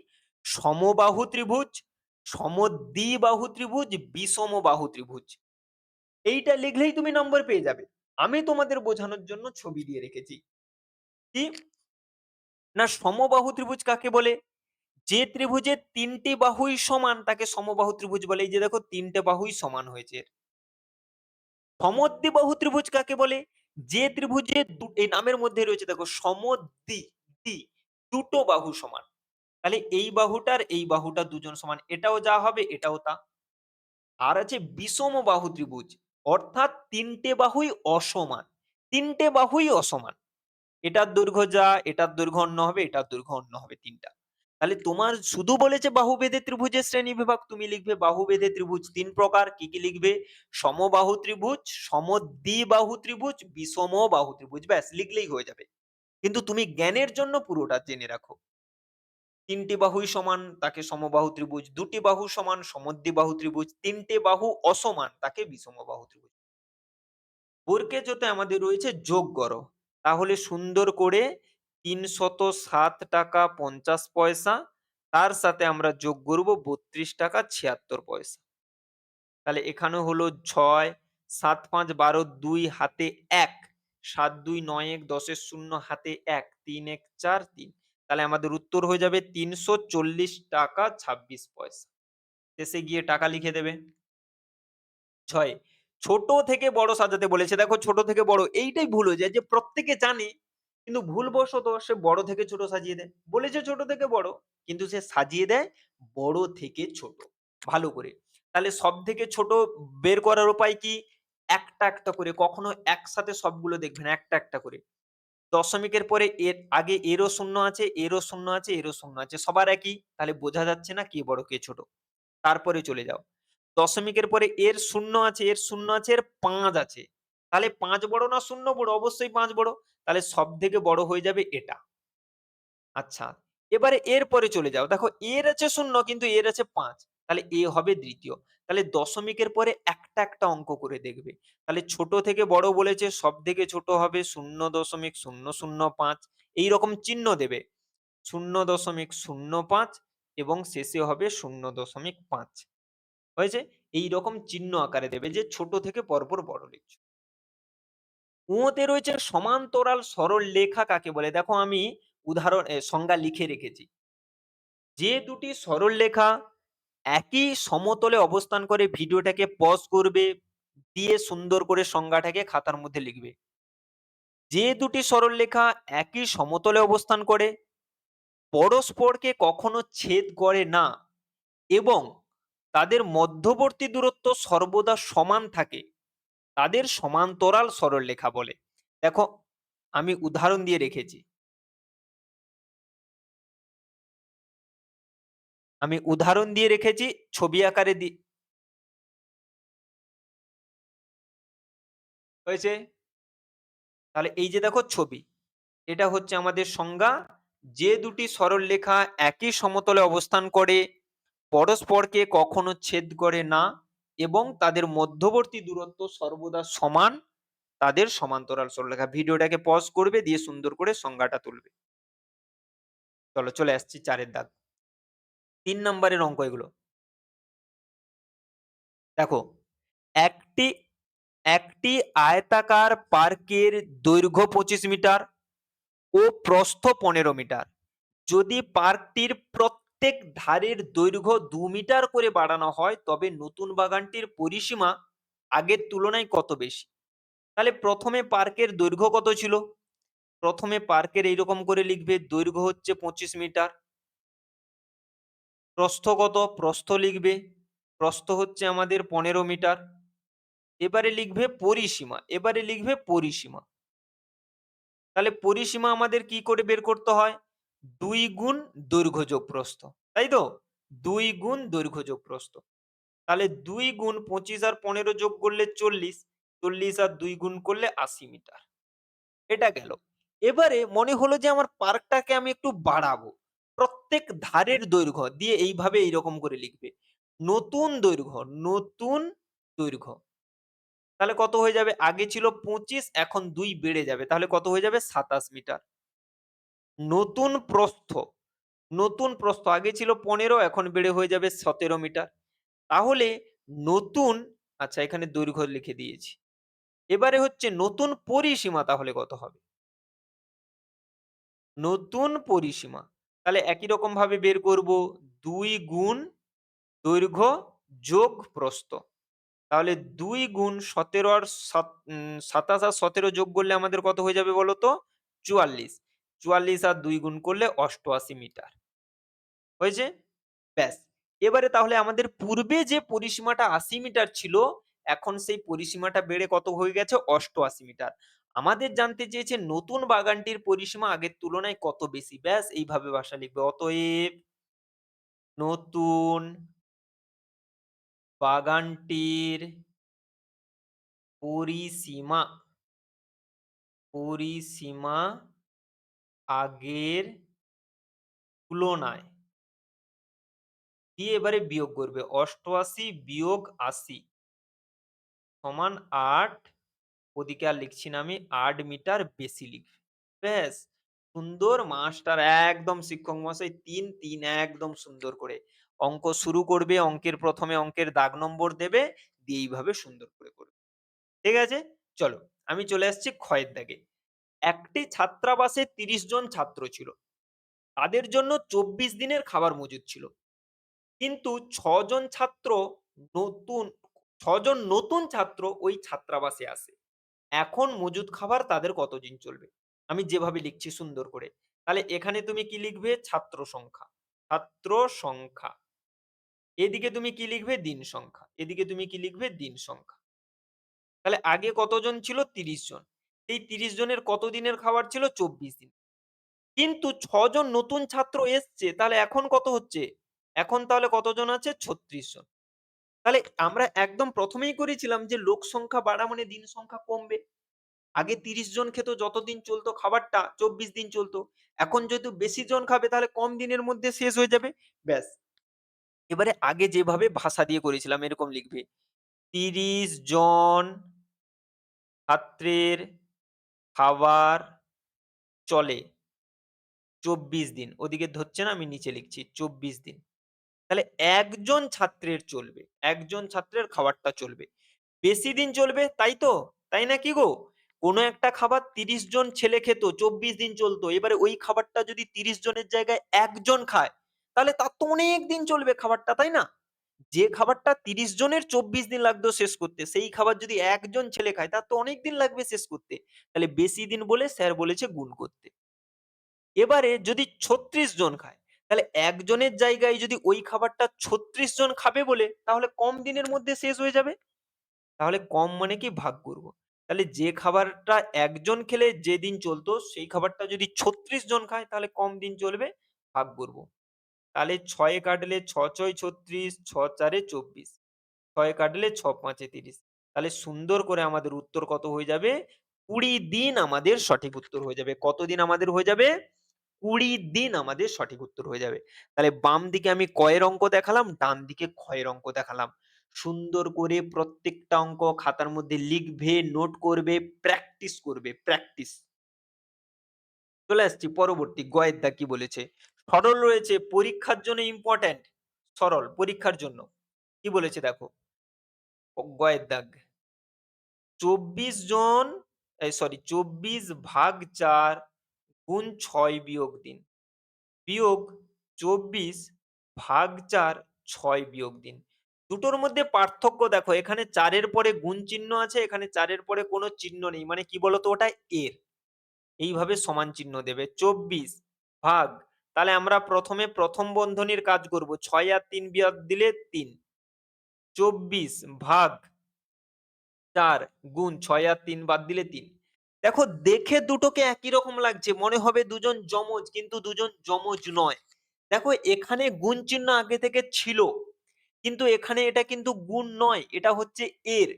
সমবাহু ত্রিভুজ, সমদ্বিবাহু ত্রিভুজ, বিষমবাহু ত্রিভুজ। এইটা লিখলেই তুমি নম্বর পেয়ে যাবে। আমি তোমাদের বোঝানোর জন্য ছবি দিয়ে রেখেছি। কি না, সমবাহু ত্রিভুজ কাকে বলে? যে ত্রিভুজের ৩টি বাহুই সমান তাকে সমবাহু ত্রিভুজ বলে। এই যে দেখো ৩টে বাহুই সমান হয়েছে। সমদ্বিবাহু ত্রিভুজ কাকে বলে? যে ত্রিভুজে এই নামের মধ্যে রয়েছে দেখো সমদ্বি, দ্বি, দুটো বাহু সমান। তাহলে এই বাহুটার এই বাহুটা দুজন সমান, এটাও যা হবে এটাও তা। আর আছে বিষমবাহু ত্রিভুজ, অর্থাৎ ৩টে বাহুই অসমান। ৩টে বাহুই অসমান, এটার দৈর্ঘ্য যা, এটার দৈর্ঘ্য অন্য হবে, এটার দৈর্ঘ্য অন্য হবে ৩টা। তাহলে তোমার শুধু বলেছে বাহুভেদে ত্রিভুজের শ্রেণীবিভাগ, তুমি লিখবে বাহুভেদে ত্রিভুজ ৩ প্রকার। কি কি লিখবে? সমবাহু ত্রিভুজ, সমদ্বিবাহু ত্রিভুজ, বিষমবাহু ত্রিভুজ। ব্যাস লিখলেই হয়ে যাবে। কিন্তু তুমি জ্ঞানের জন্য পুরোটা জেনে রাখো। ৩টি বাহুই সমান তাকে সমবাহু ত্রিভুজ, ২টি বাহু সমান সমদ্বিবাহু ত্রিভুজ, ৩টে বাহু অসমান তাকে বিষমবাহু ত্রিভুজ। বর্গেজতে আমাদের রয়েছে যোগ করো। তাহলে সুন্দর করে ৩০৭ টাকা ৫০ পয়সা, তার সাথে আমরা যোগ করব ৩২ টাকা ৭৬ পয়সা। তাহলে এখানে হলো ৬, ৭ ৫ ১২, ২ হাতে ১, ৭ ২ ৯ ১ ১০ এর ০ হাতে ১, ৩ ১ ৪ ৩। তাহলে আমাদের উত্তর হয়ে যাবে ৩৪০ টাকা ২৬ পয়সা। শেষে গিয়ে টাকা লিখে দেবে। ৬, ছোট থেকে বড় সাজাতে বলেছে। দেখো ছোট থেকে বড় এইটাই ভুল হয়ে যায় যে প্রত্যেকে জানে, কিন্তু ভুলবশত সে বড় থেকে ছোট সাজিয়ে দেয়। বলেছে ছোট থেকে বড়, কিন্তু সে সাজিয়ে দেয় বড় থেকে ছোট। ভালো করে। তাহলে সব থেকে ছোট বের করার উপায় কি? একটা একটা করে, কখনো একসাথে সবগুলো দেখবে না, একটা একটা করে। দশমিকের পরে এর আগে এরও শূন্য আছে, এরও শূন্য আছে, এরও শূন্য আছে, সবার একই। তাহলে বোঝা যাচ্ছে না কে বড় কে ছোট। তারপরে চলে যাও, দশমিকের পরে এর শূন্য আছে, এর শূন্য আছে, এর ৫ আছে। তাহলে ৫ বড় না শূন্য বড়? অবশ্যই ৫ বড়। তাহলে সব থেকে বড় হয়ে যাবে এটা। আচ্ছা, এবারে এর পরে চলে যাও। দেখো এর আছে শূন্য কিন্তু এর আছে ৫। তাহলে এ হবে দ্বিতীয়। তাহলে দশমিকের পরে একটা একটা অঙ্ক করে দেখবে। তাহলে ছোট থেকে বড় বলেছে, সব থেকে ছোট হবে ০.০০৫। এইরকম চিহ্ন দেবে। ০.০৫ এবং শেষে হবে ০.৫। হয়েছে? এইরকম চিহ্ন আকারে দেবে যে ছোট থেকে পরপর বড় লিখছো। তে রয়েছে সমান্তরাল সরল লেখা কাকে বলে? দেখো আমি উদাহরণ সংজ্ঞা লিখে রেখেছি। যে দুটি সরল লেখা একই সমতলে অবস্থান করে, ভিডিওটাকে পজ করবে, দিয়ে সুন্দর করে সংজ্ঞাটাকে খাতার মধ্যে লিখবে। যে দুটি সরল লেখা একই সমতলে অবস্থান করে, পরস্পরকে কখনো ছেদ করে না এবং তাদের মধ্যবর্তী দূরত্ব সর্বদা সমান থাকে, তাদের সমান্তরাল সরলরেখা বলে। দেখো আমি উদাহরণ দিয়ে রেখেছি। আমি উদাহরণ দিয়ে রেখেছি, ছবি আকারে হয়েছে। তাহলে এই যে দেখো ছবি, এটা হচ্ছে আমাদের সংজ্ঞা। যে দুটি সরলরেখা একই সমতলে অবস্থান করে, পরস্পরকে কখনো ছেদ করে না এবং তাদের মধ্যবর্তী দূরত্ব সর্বদা সমান, তাদের সমান্তরাল সরলরেখা। ভিডিওটাকে পজ করবে, দিয়ে সুন্দর করে সংজ্ঞাটা তুলবে। চলো চলে আসছি ৪ এর দাগ। ৩ নম্বরের অঙ্ক এগুলো। দেখো একটি একটি আয়তাকার পার্কের দৈর্ঘ্য ২৫ মিটার ও প্রস্থ ১৫ মিটার। যদি পার্কটির প্রত্যেক ধারের দৈর্ঘ্য ২ মিটার করে বাড়ানো হয় তবে নতুন বাগানটির পরিসীমা আগের তুলনায় কত বেশি? তাহলে প্রথমে পার্কের দৈর্ঘ্য কত ছিল? প্রথমে পার্কের এইরকম করে লিখবে, দৈর্ঘ্য হচ্ছে 25 মিটার। প্রস্থ কত? প্রস্থ লিখবে। প্রস্থ হচ্ছে আমাদের 15 মিটার। এবারে লিখবে পরিসীমা, এবারে লিখবে পরিসীমা। তাহলে পরিসীমা আমাদের কি করে বের করতে হয়? ২ গুণ দৈর্ঘ্য যোগ প্রস্থ। তাই তো? ২ গুণ দৈর্ঘ্য যোগ প্রস্থ। তাহলে ২ গুণ ২৫ আর ১৫ যোগ করলে ৪০, ৪০ আর ২ গুণ করলে ৮০ মিটার। এটা গেল। এবারে মনে হলো যে আমার পার্কটাকে আমি একটু বাড়াবো। প্রত্যেক ধারের দৈর্ঘ্য দিয়ে এইভাবে এইরকম করে লিখবে। নতুন দৈর্ঘ্য, নতুন দৈর্ঘ্য। তাহলে কত হয়ে যাবে? আগে ছিল ২৫, এখন ২ বেড়ে যাবে। তাহলে কত হয়ে যাবে? ২৭ মিটার। নতুন প্রস্থ, নতুন প্রস্থ আগে ছিল ১৫, এখন বেড়ে হয়ে যাবে ১৭ মিটার। তাহলে নতুন, আচ্ছা এখানে দৈর্ঘ্য লিখে দিয়েছি। এবারে হচ্ছে নতুন পরিসীমা তাহলে কত হবে? নতুন পরিসীমা। তাহলে একই রকম ভাবে বের করব, ২ গুণ দৈর্ঘ্য যোগ প্রস্থ। তাহলে ২ গুণ ১৭ আর ২৭ আর ১৭ যোগ করলে আমাদের কত হয়ে যাবে বলো তো? ৪৪। ৪৪ আর ২ গুণ করলে ৮৮ মিটার। হয়েছে? ব্যাস। এবারে তাহলে আমাদের পূর্বে যে পরিসীমাটা ৮০ মিটার ছিল, এখন সেই পরিসীমাটা বেড়ে কত হয়ে গেছে? ৮৮ মিটার। আমাদের জানতে চেয়েছে নতুন বাগানটির পরিসীমা আগের তুলনায় কত বেশি? ব্যাস এইভাবে ভাষা লিখবে। অতএব নতুন বাগানটির পরিসীমা, পরিসীমা আগের তুলনায়, দিয়ে এবারে বিয়োগ করবে। ৮৮ বিয়োগ ৮০ সমান ৮। ওদিকে আর লিখছি না আমি, ৮ মিটার বেশি লিখবে। ব্যাস, সুন্দর মাস্টার একদম শিক্ষক মহাশয় ৩, ৩ একদম সুন্দর করে। অঙ্ক শুরু করবে, অঙ্কের প্রথমে অঙ্কের দাগ নম্বর দেবে, দিয়ে এইভাবে সুন্দর করে করবে। ঠিক আছে? চলো, আমি চলে আসছি ক্ষয়ের দাগে। একটি ছাত্রাবাসে ৩০ জন ছাত্র ছিল। তাদের জন্য ২৪ দিনের খাবার মজুদ ছিল। কিন্তু ৬ জন ছাত্র নতুন ৬ জন নতুন ছাত্র ওই ছাত্রাবাসে আসে। এখন মজুদ খাবার তাদের কতদিন চলবে? আমি যেভাবে লিখছি সুন্দর করে। তাহলে এখানে তুমি কি লিখবে? ছাত্র সংখ্যা। ছাত্র সংখ্যা। এদিকে তুমি কি লিখবে? দিন সংখ্যা। এদিকে তুমি কি লিখবে? দিন সংখ্যা। তাহলে আগে কতজন ছিল? ৩০ জন। এই ৩০ জনের কত দিনের খাবার ছিল? ২৪ দিন। কিন্তু ৬ জন নতুন ছাত্র এসছে, তাহলে এখন কত হচ্ছে? এখন তাহলে কতজন আছে? ৩৬ জন। তাহলে আমরা একদম প্রথমেই করেছিলাম যে লোক সংখ্যা বাড়া মানে দিন সংখ্যা কমবে। আগে ৩০ জন খেত, যতদিন চলতো খাবারটা ২৪ দিন চলতো। এখন যেহেতু বেশি জন খাবে তাহলে কম দিনের মধ্যে শেষ হয়ে যাবে। ব্যাস। এবারে আগে যেভাবে ভাষা দিয়ে করেছিলাম এরকম লিখবে। ৩০ জন ছাত্রের খাবার চলে ২৪ দিন। ওদিকে ধরছে না, আমি নিচে লিখছি ২৪ দিন। তাহলে একজন ছাত্রের চলবে। একজন ছাত্রের খাবারটা চলবে। বেশি দিন চলবে, তাই তো? তাই না কি গো? কোন একটা খাবার ৩০ জন ছেলে খেত, ২৪ দিন চলতো। এবারে ওই খাবারটা যদি ৩০ জনের জায়গায় একজন খায়, তাহলে তার তো অনেক দিন চলবে খাবারটা, তাই না? যে খাবারটা ৩০ জনের ২৪ দিন লাগতো শেষ করতে, সেই খাবার যদি একজন ছেলে খায় তার তো অনেক দিন লাগবে শেষ করতে। তাহলে বেশি দিন বলে স্যার বলেছে গুণ করতে। এবারে যদি ৩৬ জন খায়, তাহলে একজনের জায়গায় যদি ওই খাবারটা ৩৬ জন খাবে বলে, তাহলে কম দিনের মধ্যে শেষ হয়ে যাবে। তাহলে কম মানে কি? ভাগ করব। তাহলে যে খাবারটা একজন খেলে যেদিন চলতো, সেই খাবারটা যদি ৩৬ জন খায় তাহলে কম দিন চলবে, ভাগ করব। তাহলে ৬ এ কাটলে ৬ ৬ ৩৬, ৬ ৪ এ ২৪। ৬ কাটলে ৬ ৫ এ ৩০। তাহলে সুন্দর করে আমাদের উত্তর কত হয়ে যাবে? ২০ দিন আমাদের সঠিক উত্তর হয়ে যাবে। কত দিন আমাদের হয়ে যাবে? ২০ দিন আমাদের সঠিক উত্তর হয়ে যাবে। তাহলে বাম দিকে আমি ক এর অঙ্ক দেখালাম, ডান দিকে খ এর অঙ্ক দেখালাম। সুন্দর করে প্রত্যেকটা অঙ্ক খাতার মধ্যে লিখবে, নোট করবে, প্র্যাকটিস করবে, প্র্যাকটিস। চলে আসছি পরবর্তী গ এর দাগ কি বলেছে? সরল রয়েছে, পরীক্ষার জন্য ইম্পোর্টেন্ট। সরল, পরীক্ষার জন্য। কি বলেছে দেখো? গ এর দাগ। ২৪ জন, ২৪ ভাগ ৪ গুণ ৬ বিয়োগ ৩। বিয়োগ ২৪ ভাগ ৪ ৬ বিয়োগ ৩। দুটোর মধ্যে পার্থক্য দেখো, এখানে ৪ এর পরে গুণ চিহ্ন আছে, এখানে ৪ এর পরে কোনো চিহ্ন নেই। মানে কি বলতো? ওটা এর। এইভাবে সমান চিহ্ন দেবে। ২৪ ভাগ, তাহলে আমরা প্রথমে প্রথম বন্ধনীর কাজ করব। ৬ আর ৩ বিয়োগ দিলে ৩। ২৪ ভাগ ৪ গুণ ৬ আর ৩ বাদ দিলে ৩। দেখো দেখে দুটোকে একই রকম লাগছে। মনে হবে দুজন যমজ, কিন্তু দুজন যমজ নয়। দেখো এখানে গুণ চিহ্ন আগে থেকে ছিল। কিন্তু এখানে এটা কিন্তু গুণ নয়, এটা হচ্ছে এর।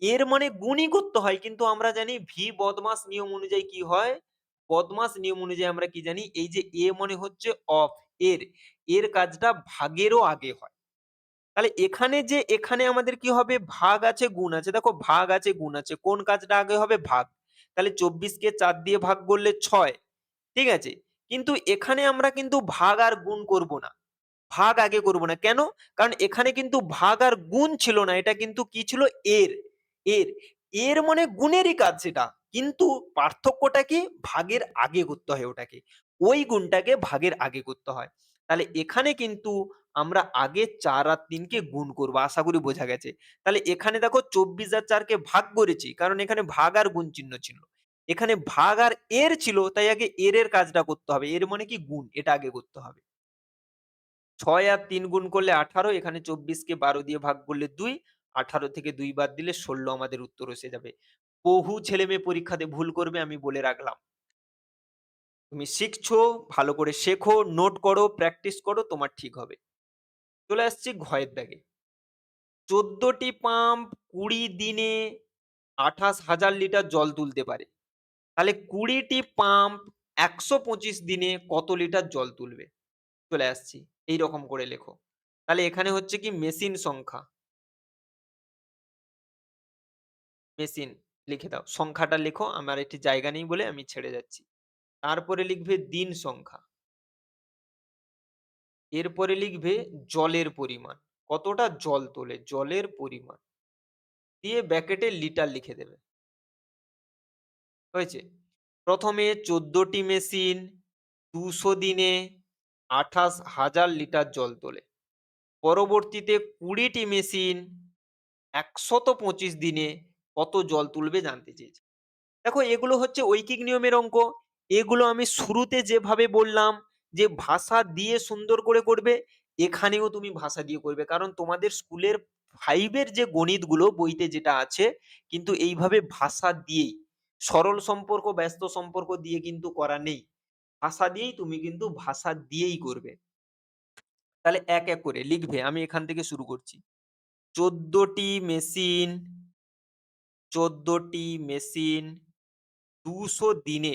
এর মানে গুণই করতে হয়। কিন্তু আমরা জানি ভি বদমাস নিয়ম অনুযায়ী কি হয়? বদমাস নিয়ম অনুযায়ী আমরা কি জানি? এই যে এ মানে হচ্ছে অফ, এর। এর কাজটা ভাগেরও আগে হয়। তাহলে এখানে যে এখানে আমাদের কি হবে? ভাগ আছে, গুণ আছে। দেখো ভাগ আছে, গুণ আছে। কোন কাজটা আগে হবে? ভাগ। তাহলে ২৪ কে ৪ দিয়ে ভাগ করলে ৬। ঠিক আছে? কিন্তু এখানে আমরা কিন্তু ভাগ আর গুণ করব না। ভাগ আগে করব না। কেন? কারণ এখানে কিন্তু ভাগ আর গুণ ছিল না। এটা কিন্তু কি ছিল? এর। এর। এর মানে গুণেরই কাজ সেটা। কিন্তু পার্থক্যটা কি? ভাগের আগে করতে হয় ওটাকে। ওই গুণটাকে ভাগের আগে করতে হয়। তাহলে এখানে কিন্তু আমরা আগে ৪ আর ৩ কে গুণ করব। আশা করি বোঝা গেছে। তাহলে এখানে দেখো ২৪ আর ৪ কে ভাগ করেছি। কারণ এখানে ভাগ আর গুণ চিহ্ন ছিল। এখানে ভাগ আর এর ছিল, তাই আগে এর কাজটা করতে হবে। এর মানে কি? গুণ। এটা আগে করতে হবে। ৬ আর ৩ গুণ করলে ১৮, এখানে ২৪ কে ১২ দিয়ে ভাগ করলে ২, ১৮ থেকে ২ বাদ দিলে ১৬ আমাদের উত্তর এসে যাবে। বহু ছেলেমেয়ে পরীক্ষাতে ভুল করবে, আমি বলে রাখলাম। তুমি শিখছো, ভালো করে শেখো, নোট করো, প্র্যাকটিস করো, তোমার ঠিক হবে। চলে আসছি ঘয়ের দাগে। ১৪ টি পাম্প ২০ দিনে ২৮,০০০ লিটার জল তুলতে পারে। তাহলে ২০ টি পাম্প ১২৫ দিনে কত লিটার জল তুলবে? চলে আসছি। এইরকম করে লেখো। তাহলে এখানে হচ্ছে কি মেশিন সংখ্যা। মেশিন লিখে দাও। সংখ্যাটা লেখো। আমার একটি জায়গা নেই বলে আমি ছেড়ে যাচ্ছি। তারপরে লিখবে দিন সংখ্যা। এরপরে লিখবে জলের পরিমাণ। কতটা জল তোলে? জলের পরিমাণ। দিয়ে ব্র্যাকেটে লিটার লিখে দেবে। হয়েছে? প্রথমে ১৪ টি মেশিন ২০০ দিনে ২৮,০০০ লিটার জল তোলে। পরবর্তীতে ২০ টি মেশিন ১২৫ দিনে কত জল তুলবে জানতে চেয়েছে। দেখো এগুলো হচ্ছে ঐকিক নিয়মের অঙ্ক। এগুলো আমি শুরুতে যেভাবে বললাম যে ভাষা দিয়ে সুন্দর করে করবে, এখানেও তুমি ভাষা দিয়ে করবে। কারণ তোমাদের স্কুলের 5 এর যে গণিতগুলো বইতে যেটা আছে, কিন্তু এইভাবে ভাষা দিয়েই সরল সম্পর্ক, ব্যস্ত সম্পর্ক দিয়ে কিন্তু করা নেই। ভাষা দিয়েই তুমি কিন্তু ভাষা দিয়েই করবে। তাহলে এক, এক করে লিখবে। আমি এখান থেকে শুরু করছি। ১৪ টি মেশিন ১৪ টি মেশিন ২০০ দিনে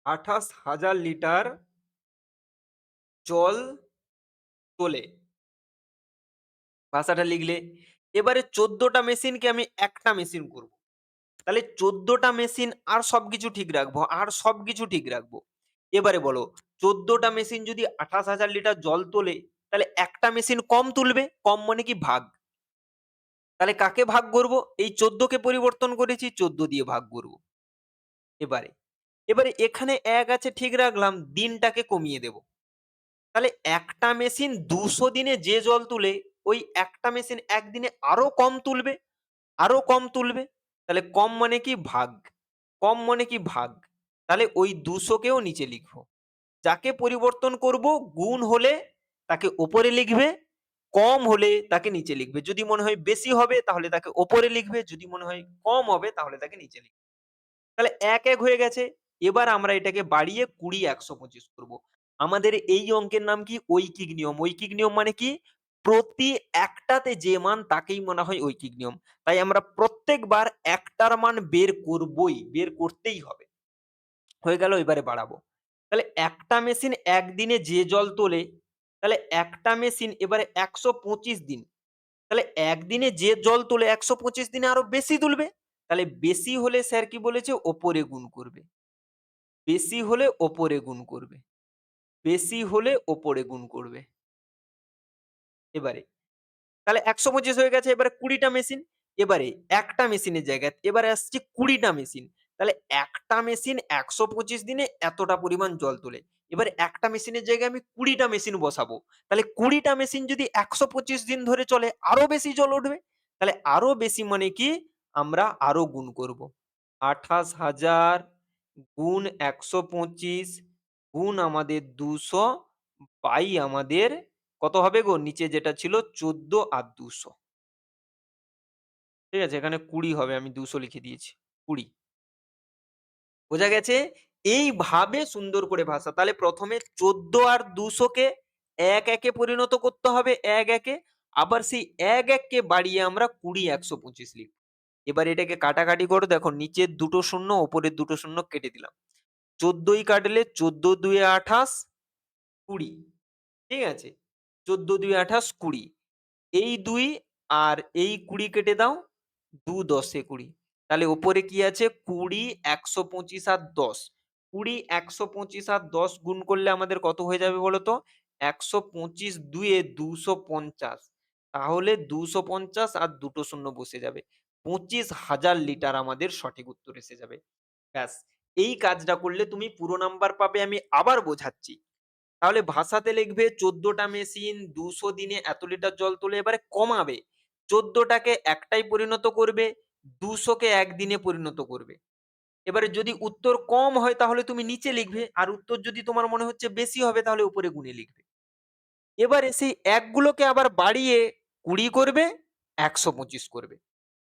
২৮,০০০ লিটার জল তোলে। ভাষাটা লিখলে। এবারে ১৪ টা মেশিনকে আমি একটা মেশিন করব। তাহলে ১৪ টা মেশিন আর সবকিছু ঠিক রাখবো, আর সবকিছু ঠিক রাখবো। এবারে বলো ১৪ টা মেশিন যদি ২৮,০০০ লিটার জল তোলে, তাহলে একটা মেশিন কম তুলবে। কম মানে কি? ভাগ। তাহলে কাকে ভাগ করব? এই ১৪ কে পরিবর্তন করেছি, ১৪ দিয়ে ভাগ করব। এবারে, এবারে এখানে ১ আছে ঠিক রাখলাম, দিনটাকে কমিয়ে দেব। তাহলে একটা মেশিন ২০০ দিনে যে জল তুলে, ওই একটা মেশিন একদিনে আরো কম তুলবে, আরো কম তুলবে। তাহলে কম মানে কি? ভাগ। কম মানে কি? ভাগ। তাহলে ওই ২০০ কেও নিচে লিখবো। যাকে পরিবর্তন করব গুণ হলে তাকে ওপরে লিখবে, কম হলে তাকে নিচে লিখবে। যদি মনে হয় বেশি হবে তাহলে তাকে ওপরে লিখবে, যদি মনে হয় কম হবে তাহলে তাকে নিচে লিখবে। তাহলে ১, ১ হয়ে গেছে। এবার আমরা এটাকে বাড়িয়ে ২০ ১২৫ করব। আমাদের এই অঙ্কের নাম কি? ঐকিক নিয়ম। ঐকিক নিয়ম মানে কি? প্রতি একটাতে যে মান তাকেই মনে হয় ঐকিক নিয়ম। তাই আমরা প্রত্যেকবার একটার মান বের করবই, বের করতেই হবে। হয়ে গেল, এবারে বাড়াবো। তাহলে একটা মেশিন একদিনে যে জল তোলে, তাহলে একটা মেশিন এবারে ১২৫ দিন। তাহলে একদিনে যে জল তোলে ১২৫ দিনে আরো বেশি তুলবে। তাহলে বেশি হলে স্যার কি বলেছে? ওপরে গুণ করবে। বেশি হলে ওপরে গুণ করবে। বেশি হলে ওপরে গুণ করবে। এবারে তাহলে ১২৫ হয়ে গেছে। এবারে ২০ টা মেশিন। এবারে একটা মেশিনের জায়গায় এবারে আসছে ২০ টা মেশিন। তাহলে একটা মেশিন ১২৫ দিনে এতটা পরিমাণ জল তোলে। এবারে একটা মেশিনের জায়গায় আমি ২০ টা মেশিন বসাবো। তাহলে ২০ টা মেশিন যদি ১২৫ দিন ধরে চলে, আরো বেশি জল উঠবে। তাহলে আরো বেশি মানে কি? আমরা আরো গুণ করব। ২৮,০০০ গুণ ১২৫ গুণ আমাদের ২০০ বাই আমাদের কত হবে গো? নিচে যেটা ছিল ১৪ আর ২০০। ঠিক আছে? এখানে ২০ হবে। আমি ২০০ লিখে দিয়েছি। ২০। বোঝা গেছে? এইভাবে সুন্দর করে ভাষা। তাহলে ১ম এ ১৪ আর ২০০ কে ১ এ পরিণত করতে হবে ১ এ। আবার সেই ১ কে বাড়িয়ে আমরা ২০ ১২৫ লিখব। এবার এটাকে কাটাকাটি করো। দেখো নিচের দুটো শূন্য, ওপরের দুটো শূন্য কেটে দিলাম। ১৪ ই কাটলে ১৪ দুয়ে ২৮, ২০। ঠিক আছে? ১৪ দুয়ে ২৮, ২০। এই ২ আর এই ২০ কেটে দাও। ২ ১০ এ ২০। তাহলে উপরে কি আছে? ২০, ১২৫ আর ১০। ২০, ১২৫ আর ১০ গুণ করলে আমাদের কত হয়ে যাবে বলো তো? ১২৫ ২ এ ২৫০। তাহলে ২৫০ আর দুটো শূন্য বসে যাবে। ২৫,০০০ লিটার আমাদের সঠিক উত্তর এসে যাবে। ব্যাস! এই কাজটা করলে তুমি পুরো নাম্বার পাবে। আমি আবার বোঝাচ্ছি। তাহলে ভাষাতে লিখবে ১৪ টা মেশিন ২০০ দিনে এত লিটার জল তোলে। এবারে কমাবে। ১৪ টাকে ১ টায় পরিণত করবে, ২০০ কে ১ দিনে পরিণত করবে। এবারে যদি উত্তর কম হয় তাহলে তুমি নিচে লিখবে। আর উত্তর যদি তোমার মনে হচ্ছে বেশি হবে তাহলে উপরে গুণে লিখবে। এবারে সেই ১ গুলোকে আবার বাড়িয়ে ২০ করবে, ১২৫ করবে।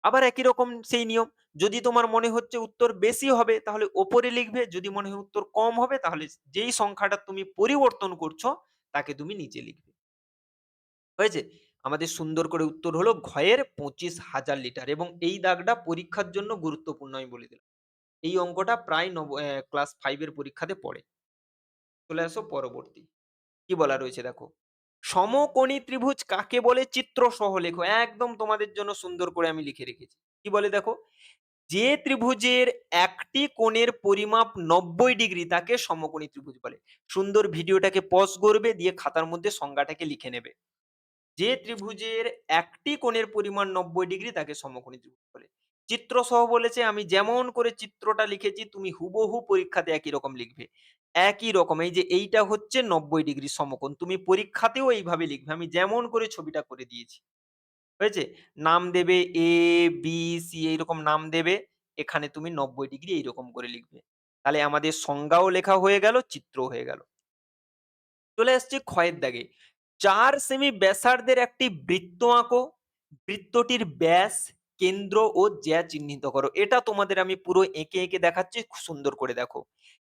আবার একই রকম সেই নিয়ম। যদি তোমার মনে হচ্ছে উত্তর বেশি হবে তাহলে ওপরে লিখবে। যদি মনে হয় উত্তর কম হবে তাহলে যেই সংখ্যাটা তুমি পরিবর্তন করছো তাকে তুমি নিচে লিখবে। হয়েছে? আমাদের সুন্দর করে উত্তর হলো ঘয়ের ২৫,০০০ লিটার এবং এই দাগটা পরীক্ষার জন্য গুরুত্বপূর্ণ আমি বলে দিলাম। এই অঙ্কটা প্রায় ক্লাস 5 এর পরীক্ষাতে পড়ে। চলে আসো পরবর্তী। কি বলা রয়েছে দেখো। সমকোণী ত্রিভুজ কাকে বলে? চিত্র সহ লেখো। একদম তোমাদের জন্য সুন্দর করে আমি লিখে রেখেছি। কি বলে দেখো? যে ত্রিভুজের একটি কোণের পরিমাপ ৯০ ডিগ্রি তাকে সমকোণী ত্রিভুজ বলে। সুন্দর ভিডিওটাকে পজ করবে দিয়ে খাতার মধ্যে সংজ্ঞাটাকে লিখে নেবে। যে ত্রিভুজের একটি কোণের পরিমাণ ৯০ ডিগ্রি তাকে সমকোণী ত্রিভুজ বলে। চিত্র সহ বলেছে আমি যেমন করে চিত্রটা লিখেছি তুমি হুবহু পরীক্ষাতে একই রকম লিখবে। একই রকম এই যে এইটা হচ্ছে ৯০ ডিগ্রি সমকোণ। তুমি পরীক্ষাতেও এইভাবে লিখবে। আমি যেমন করে ছবিটা করে দিয়েছি। হয়েছে? নাম দেবে এ, বি, সি এইরকম নাম দেবে। এখানে তুমি ৯০ ডিগ্রি এইরকম করে লিখবে। তাহলে আমাদের সংজ্ঞাও লেখা হয়ে গেল, চিত্রও হয়ে গেল। চলে আসছি ক্ষয়ের দাগে। ৪ সেমি ব্যাসার্ধের একটি বৃত্ত আঁকো। বৃত্তটির ব্যাস, কেন্দ্র ও জ্যা চিহ্নিত করো। এটা তোমাদের আমি পুরো এঁকে দেখাচ্ছি। সুন্দর করে দেখো।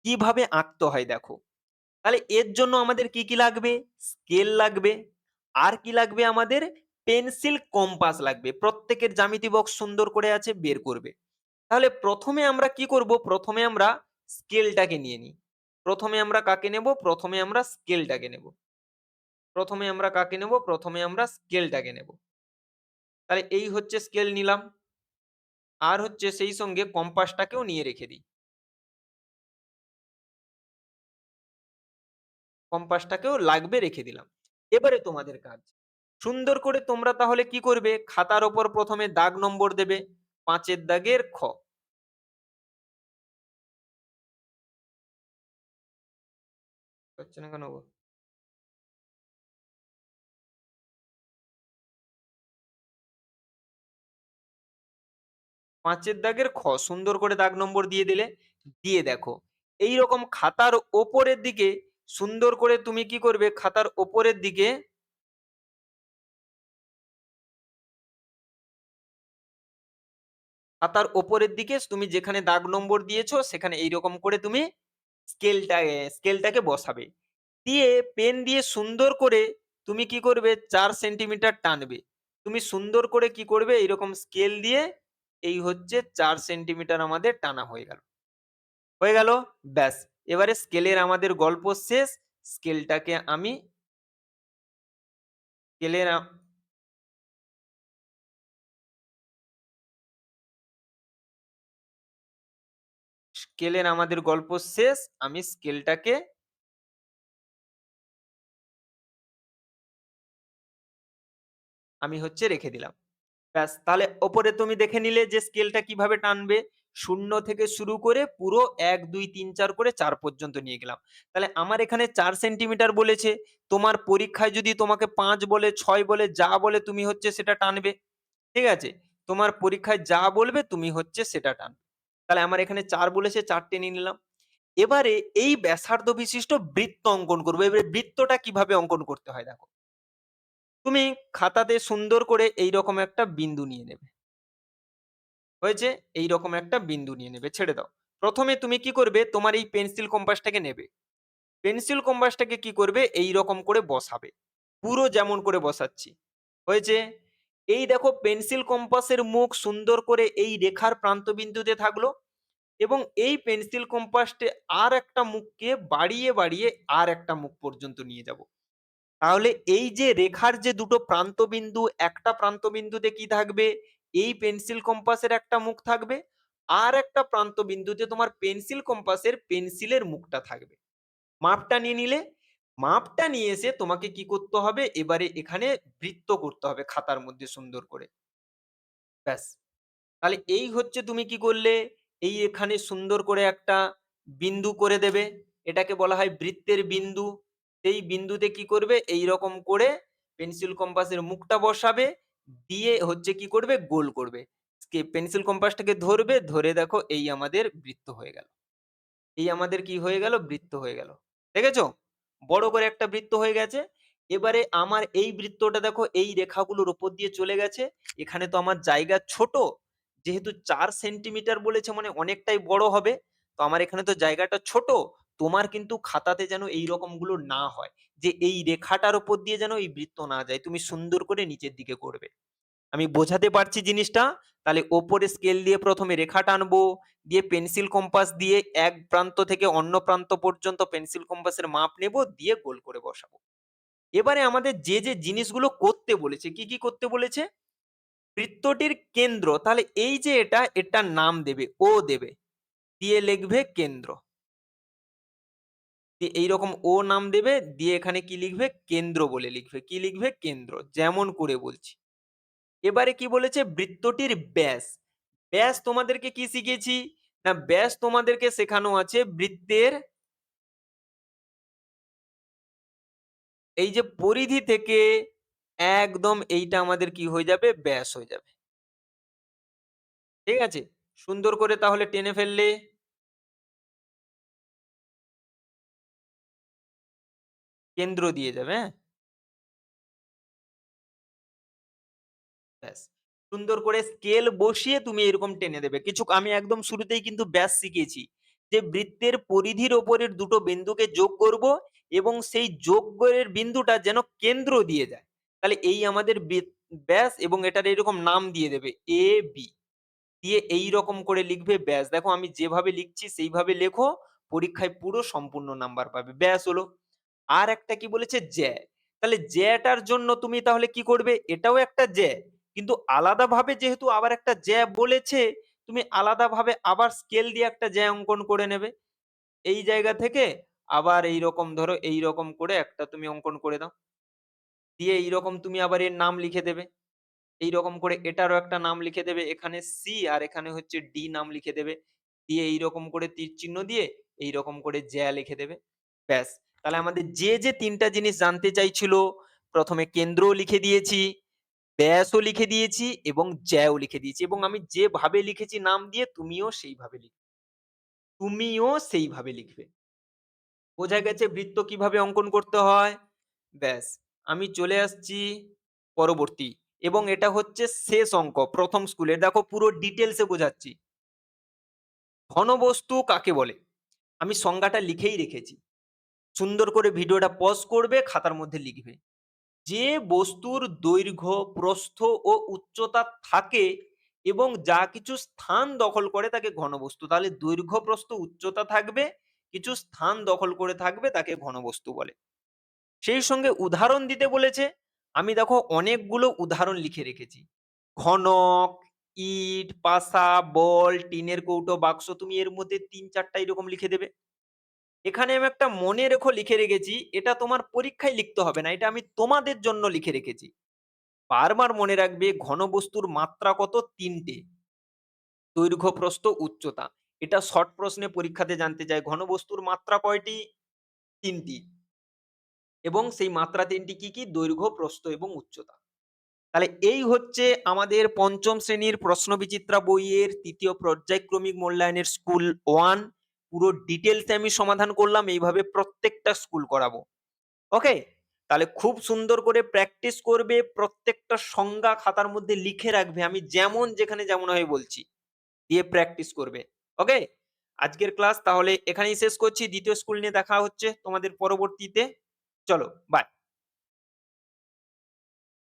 কিভাবে আঁকতে হয় দেখো। তাহলে এর জন্য আমাদের কি, কি লাগবে? স্কেল লাগবে। আর কি লাগবে আমাদের? পেন্সিল, কম্পাস লাগবে। প্রত্যেকের জ্যামিতি বক্স সুন্দর করে আছে, বের করবে। তাহলে ১ম এ আমরা কি করব? ১ম এ আমরা স্কেলটাকে নিয়ে নিই। ১ম এ আমরা কাকে নেব? ১ম এ আমরা স্কেলটাকে নেব। ১ম এ আমরা কাকে নেব? ১ম এ আমরা স্কেলটাকে নেব। তাহলে এই হচ্ছে স্কেল নিলাম। আর হচ্ছে সেই সঙ্গে কম্পাসটাকেও নিয়ে রেখে দিই। কম্পাসটাকেও লাগবে রেখে দিলাম। এবারে তোমাদের কাজ। সুন্দর করে তোমরা তাহলে কি করবে? খাতার উপর ১ম এ দাগ নম্বর দেবে। ৫ এর দাগের খ। হচ্ছে না কেন গো? ৫ এর দাগের খ সুন্দর করে দাগ নম্বর দিয়ে দিলে। দিয়ে দেখো। এইরকম খাতার ওপরের দিকে সুন্দর করে তুমি কি করবে? খাতার ওপরের দিকে খাতার ওপরের দিকে তুমি যেখানে দাগ নম্বর দিয়েছো সেখানে এইরকম করে তুমি স্কেলটাকে বসাবে। দিয়ে পেন দিয়ে সুন্দর করে তুমি কি করবে? ৪ সেন্টিমিটার টানবে। তুমি সুন্দর করে কি করবে? এইরকম স্কেল দিয়ে এই হচ্ছে ৪ সেন্টিমিটার আমাদের টানা হয়ে গেল। হয়ে গেল? ব্যাস! এবারে স্কেলের আমাদের গল্প শেষ। স্কেলটাকে আমি স্কেলের আ স্কেলের আমাদের গল্প শেষ। আমি স্কেলটাকে আমি হচ্ছে রেখে দিলাম। ব্যাস! তাহলে ওপরে তুমি দেখে নিলে যে স্কেলটা কিভাবে টানবে। ০ থেকে শুরু করে পুরো ১, ২, ৩, ৪ করে ৪ পর্যন্ত নিয়ে গেলাম। তাহলে আমার এখানে ৪ সেন্টিমিটার বলেছে। তোমার পরীক্ষায় যদি তোমাকে ৫ বলে, ৬ বলে যা বলে তুমি হচ্ছে সেটা টানবে। ঠিক আছে? তোমার পরীক্ষায় যা বলবে তুমি হচ্ছে সেটা টানবে। তাহলে আমার এখানে ৪ বলেছে ৪ টেনে নিলাম। এবারে এই ব্যাসার্ধ বিশিষ্ট বৃত্ত অঙ্কন করব। এবারে বৃত্তটা কিভাবে অঙ্কন করতে হয় দেখো। তুমি খাতাতে সুন্দর করে এইরকম একটা বিন্দু নিয়ে নেবে। হয়েছে? এইরকম একটা বিন্দু নিয়ে নেবে, ছেড়ে দাও। ১ম এ তুমি কি করবে? তোমার এই পেন্সিল কম্পাসটাকে নেবে। পেন্সিল কম্পাসটাকে কি করবে? এইরকম করে বসাবে। পুরো যেমন করে বসাচ্ছি। হয়েছে? এই দেখো পেন্সিল কম্পাসের মুখ সুন্দর করে এই রেখার প্রান্তবিন্দুতে থাকলো এবং এই পেন্সিল কম্পাসটে আরেকটা মুখকে বাড়িয়ে, বাড়িয়ে আরেকটা মুখ পর্যন্ত নিয়ে যাব। তাহলে এই যে রেখার যে দুটো প্রান্তবিন্দু, একটা প্রান্তবিন্দুতে কি থাকবে? এই পেন্সিল কম্পাসের একটা মুখ থাকবে। আর একটা প্রান্তবিন্দুতে তোমার পেন্সিল কম্পাসের পেন্সিলের মুখটা থাকবে। মাপটা নিয়ে নিলে, মাপটা নিয়ে এসে তোমাকে কি করতে হবে? এবারে এখানে বৃত্ত করতে হবে খাতার মধ্যে সুন্দর করে। ব্যাস। তাহলে এই হচ্ছে তুমি কি করলে? এই এখানে সুন্দর করে একটা বিন্দু করে দেবে। এটাকে বলা হয় বৃত্তের বিন্দু। সেই বিন্দুতে কি করবে? এইরকম করে পেন্সিল কম্পাসের মুখটা বসাবে। দিয়ে হচ্ছে কি করবে? গোল করবে। পেন্সিল কম্পাসটাকে ধরবে, ধরে দেখো এই আমাদের বৃত্ত হয়ে গেল। এই আমাদের কি হয়ে গেল? বৃত্ত হয়ে গেল। দেখেছো? বড় করে একটা বৃত্ত হয়ে গেছে। এবারে আমার এই বৃত্তটা দেখো এই রেখাগুলোর উপর দিয়ে চলে গেছে। এখানে তো আমার জায়গা ছোট। যেহেতু ৪ সেন্টিমিটার বলেছে মানে অনেকটাই বড় হবে। তো আমার এখানে তো জায়গাটা ছোট। তোমার কিন্তু খাতাতে যেন এইরকম গুলো না হয়। যে এই রেখাটার উপর দিয়ে যেন এই বৃত্ত না যায়। তুমি সুন্দর করে নিচের দিকে করবে। আমি বোঝাতে পারছি জিনিসটা? তাহলে ওপরে স্কেল দিয়ে ১ম এ রেখা টানবো, দিয়ে পেন্সিল কম্পাস দিয়ে এক প্রান্ত থেকে অন্য প্রান্ত পর্যন্ত পেন্সিল কম্পাসের মাপ নেব, দিয়ে গোল করে বসাবো। এবারে আমাদের যে জিনিসগুলো করতে বলেছে, কি, কি করতে বলেছে? বৃত্তটির কেন্দ্র, তাহলে এই যে এটা, এটার নাম দেবে, ও দেবে। দিয়ে লিখবে কেন্দ্র। দিয়ে এইরকম ও নাম দেবে, দিয়ে এখানে কি লিখবে? কেন্দ্র বলে লিখবে। কি লিখবে? কেন্দ্র। যেমন করে বলছি। এবারে কি বলেছে? বৃত্তটির ব্যাস। ব্যাস তোমাদেরকে কি শিখিয়েছি? না ব্যাস তোমাদেরকে শেখানো আছে বৃত্তের এই যে পরিধি থেকে একদম এইটা আমাদের কি হয়ে যাবে? ব্যাস হয়ে যাবে। ঠিক আছে? সুন্দর করে তাহলে টেনে ফেললে। কেন্দ্র দিয়ে যাবে, হ্যাঁ? ব্যাস। সুন্দর করে স্কেল বসিয়ে তুমি এরকম টেনে দেবে। আমি একদম শুরুতেই কিন্তু ব্যাস শিখিয়েছি। যে বৃত্তের পরিধির ওপরের দুটো বিন্দুকে যোগ করব এবং সেই যোগের বিন্দুটা যেন কেন্দ্র দিয়ে যায়। তাহলে এই আমাদের ব্যাস এবং এটার এরকম নাম দিয়ে দেবে এ বি। দিয়ে এইরকম করে লিখবে ব্যাস। দেখো আমি যেভাবে লিখছি সেইভাবে লেখো। পরীক্ষায় পুরো সম্পূর্ণ নাম্বার পাবে। ব্যাস হলো। আর একটা কি বলেছে? জ্যা। তাহলে জ্যাটার জন্য তুমি তাহলে কি করবে? এটাও একটা জ্যা। কিন্তু আলাদাভাবে যেহেতু আবার একটা জ্যা বলেছে, তুমি আলাদাভাবে আবার স্কেল দিয়ে একটা জ্যা অঙ্কন করে নেবে। এই জায়গা থেকে আবার এইরকম ধরো এইরকম করে একটা তুমি অঙ্কন করে দাও। দিয়ে এইরকম তুমি আবার এর নাম লিখে দেবে। এইরকম করে এটারও একটা নাম লিখে দেবে। এখানে সি আর এখানে হচ্ছে ডি নাম লিখে দেবে। দিয়ে এইরকম করে তীর চিহ্ন দিয়ে এইরকম করে জ্যা লিখে দেবে। ব্যাস। তাহলে আমাদের যে ৩ টা জিনিস জানতে চাইছিল, ১ম এ কেন্দ্রও লিখে দিয়েছি, ব্যাসও লিখে দিয়েছি এবং জ্যাও লিখে দিয়েছি এবং আমি যেভাবে লিখেছি নাম দিয়ে তুমিও সেইভাবে লিখবে। বোঝা গেছে বৃত্ত কিভাবে অঙ্কন করতে হয়? ব্যাস। আমি চলে আসছি পরবর্তী এবং এটা হচ্ছে শেষ অঙ্ক ১ম স্কুলের। দেখো পুরো ডিটেইলস এ বোঝাচ্ছি। ঘনবস্তু কাকে বলে? আমি সংজ্ঞাটা লিখেই রেখেছি। সুন্দর করে ভিডিওটা পজ করবে, খাতার মধ্যে লিখবে। যে বস্তুর দৈর্ঘ্য, প্রস্থ ও উচ্চতা থাকে এবং যা কিছু স্থান দখল করে তাকে ঘনবস্তু। তাহলে দৈর্ঘ্য, প্রস্থ, উচ্চতা থাকবে, কিছু স্থান দখল করে থাকবে তাকে ঘনবস্তু বলে। সেই সঙ্গে উদাহরণ দিতে বলেছে। আমি দেখো অনেকগুলো উদাহরণ লিখে রেখেছি। ঘনক, ইট, পাসা, বল, টিনের কৌটো, বাক্স তুমি এর মধ্যে ৩-৪ টা এরকম লিখে দেবে। এখানে আমি একটা মনে রেখো লিখে রেখেছি। এটা তোমার পরীক্ষায় লিখতে হবে না। এটা আমি তোমাদের জন্য লিখে রেখেছি। বারবার মনে রাখবে ঘনবস্তুর মাত্রা কত? ৩ টে। দৈর্ঘ্য, প্রস্থ, উচ্চতা। এটা শর্ট প্রশ্নে পরীক্ষাতে জানতে চায় ঘনবস্তুর মাত্রা কয়টি? ৩ টি। এবং সেই মাত্রা ৩ টি কি, কি? দৈর্ঘ্য, প্রস্থ এবং উচ্চতা। তাহলে এই হচ্ছে আমাদের পঞ্চম শ্রেণীর প্রশ্নবিচিত্রা বইয়ের তৃতীয় পর্যায়ক্রমিক মূল্যায়নের স্কুল 1 পুরো ডিটেলসে আমি সমাধান করলাম। এইভাবে প্রত্যেকটা স্কুল করাবো। ওকে? তাহলে খুব সুন্দর করে প্র্যাকটিস করবে। প্রত্যেকটা সংজ্ঞা খাতার মধ্যে লিখে রাখবে। আমি যেমন যেখানে যেমনভাবে বলছি। দিয়ে প্র্যাকটিস করবে। ওকে? আজকের ক্লাস তাহলে এখানেই শেষ করছি। দ্বিতীয় স্কুল নিয়ে দেখা হচ্ছে তোমাদের পরবর্তীতে। চলো, বাই।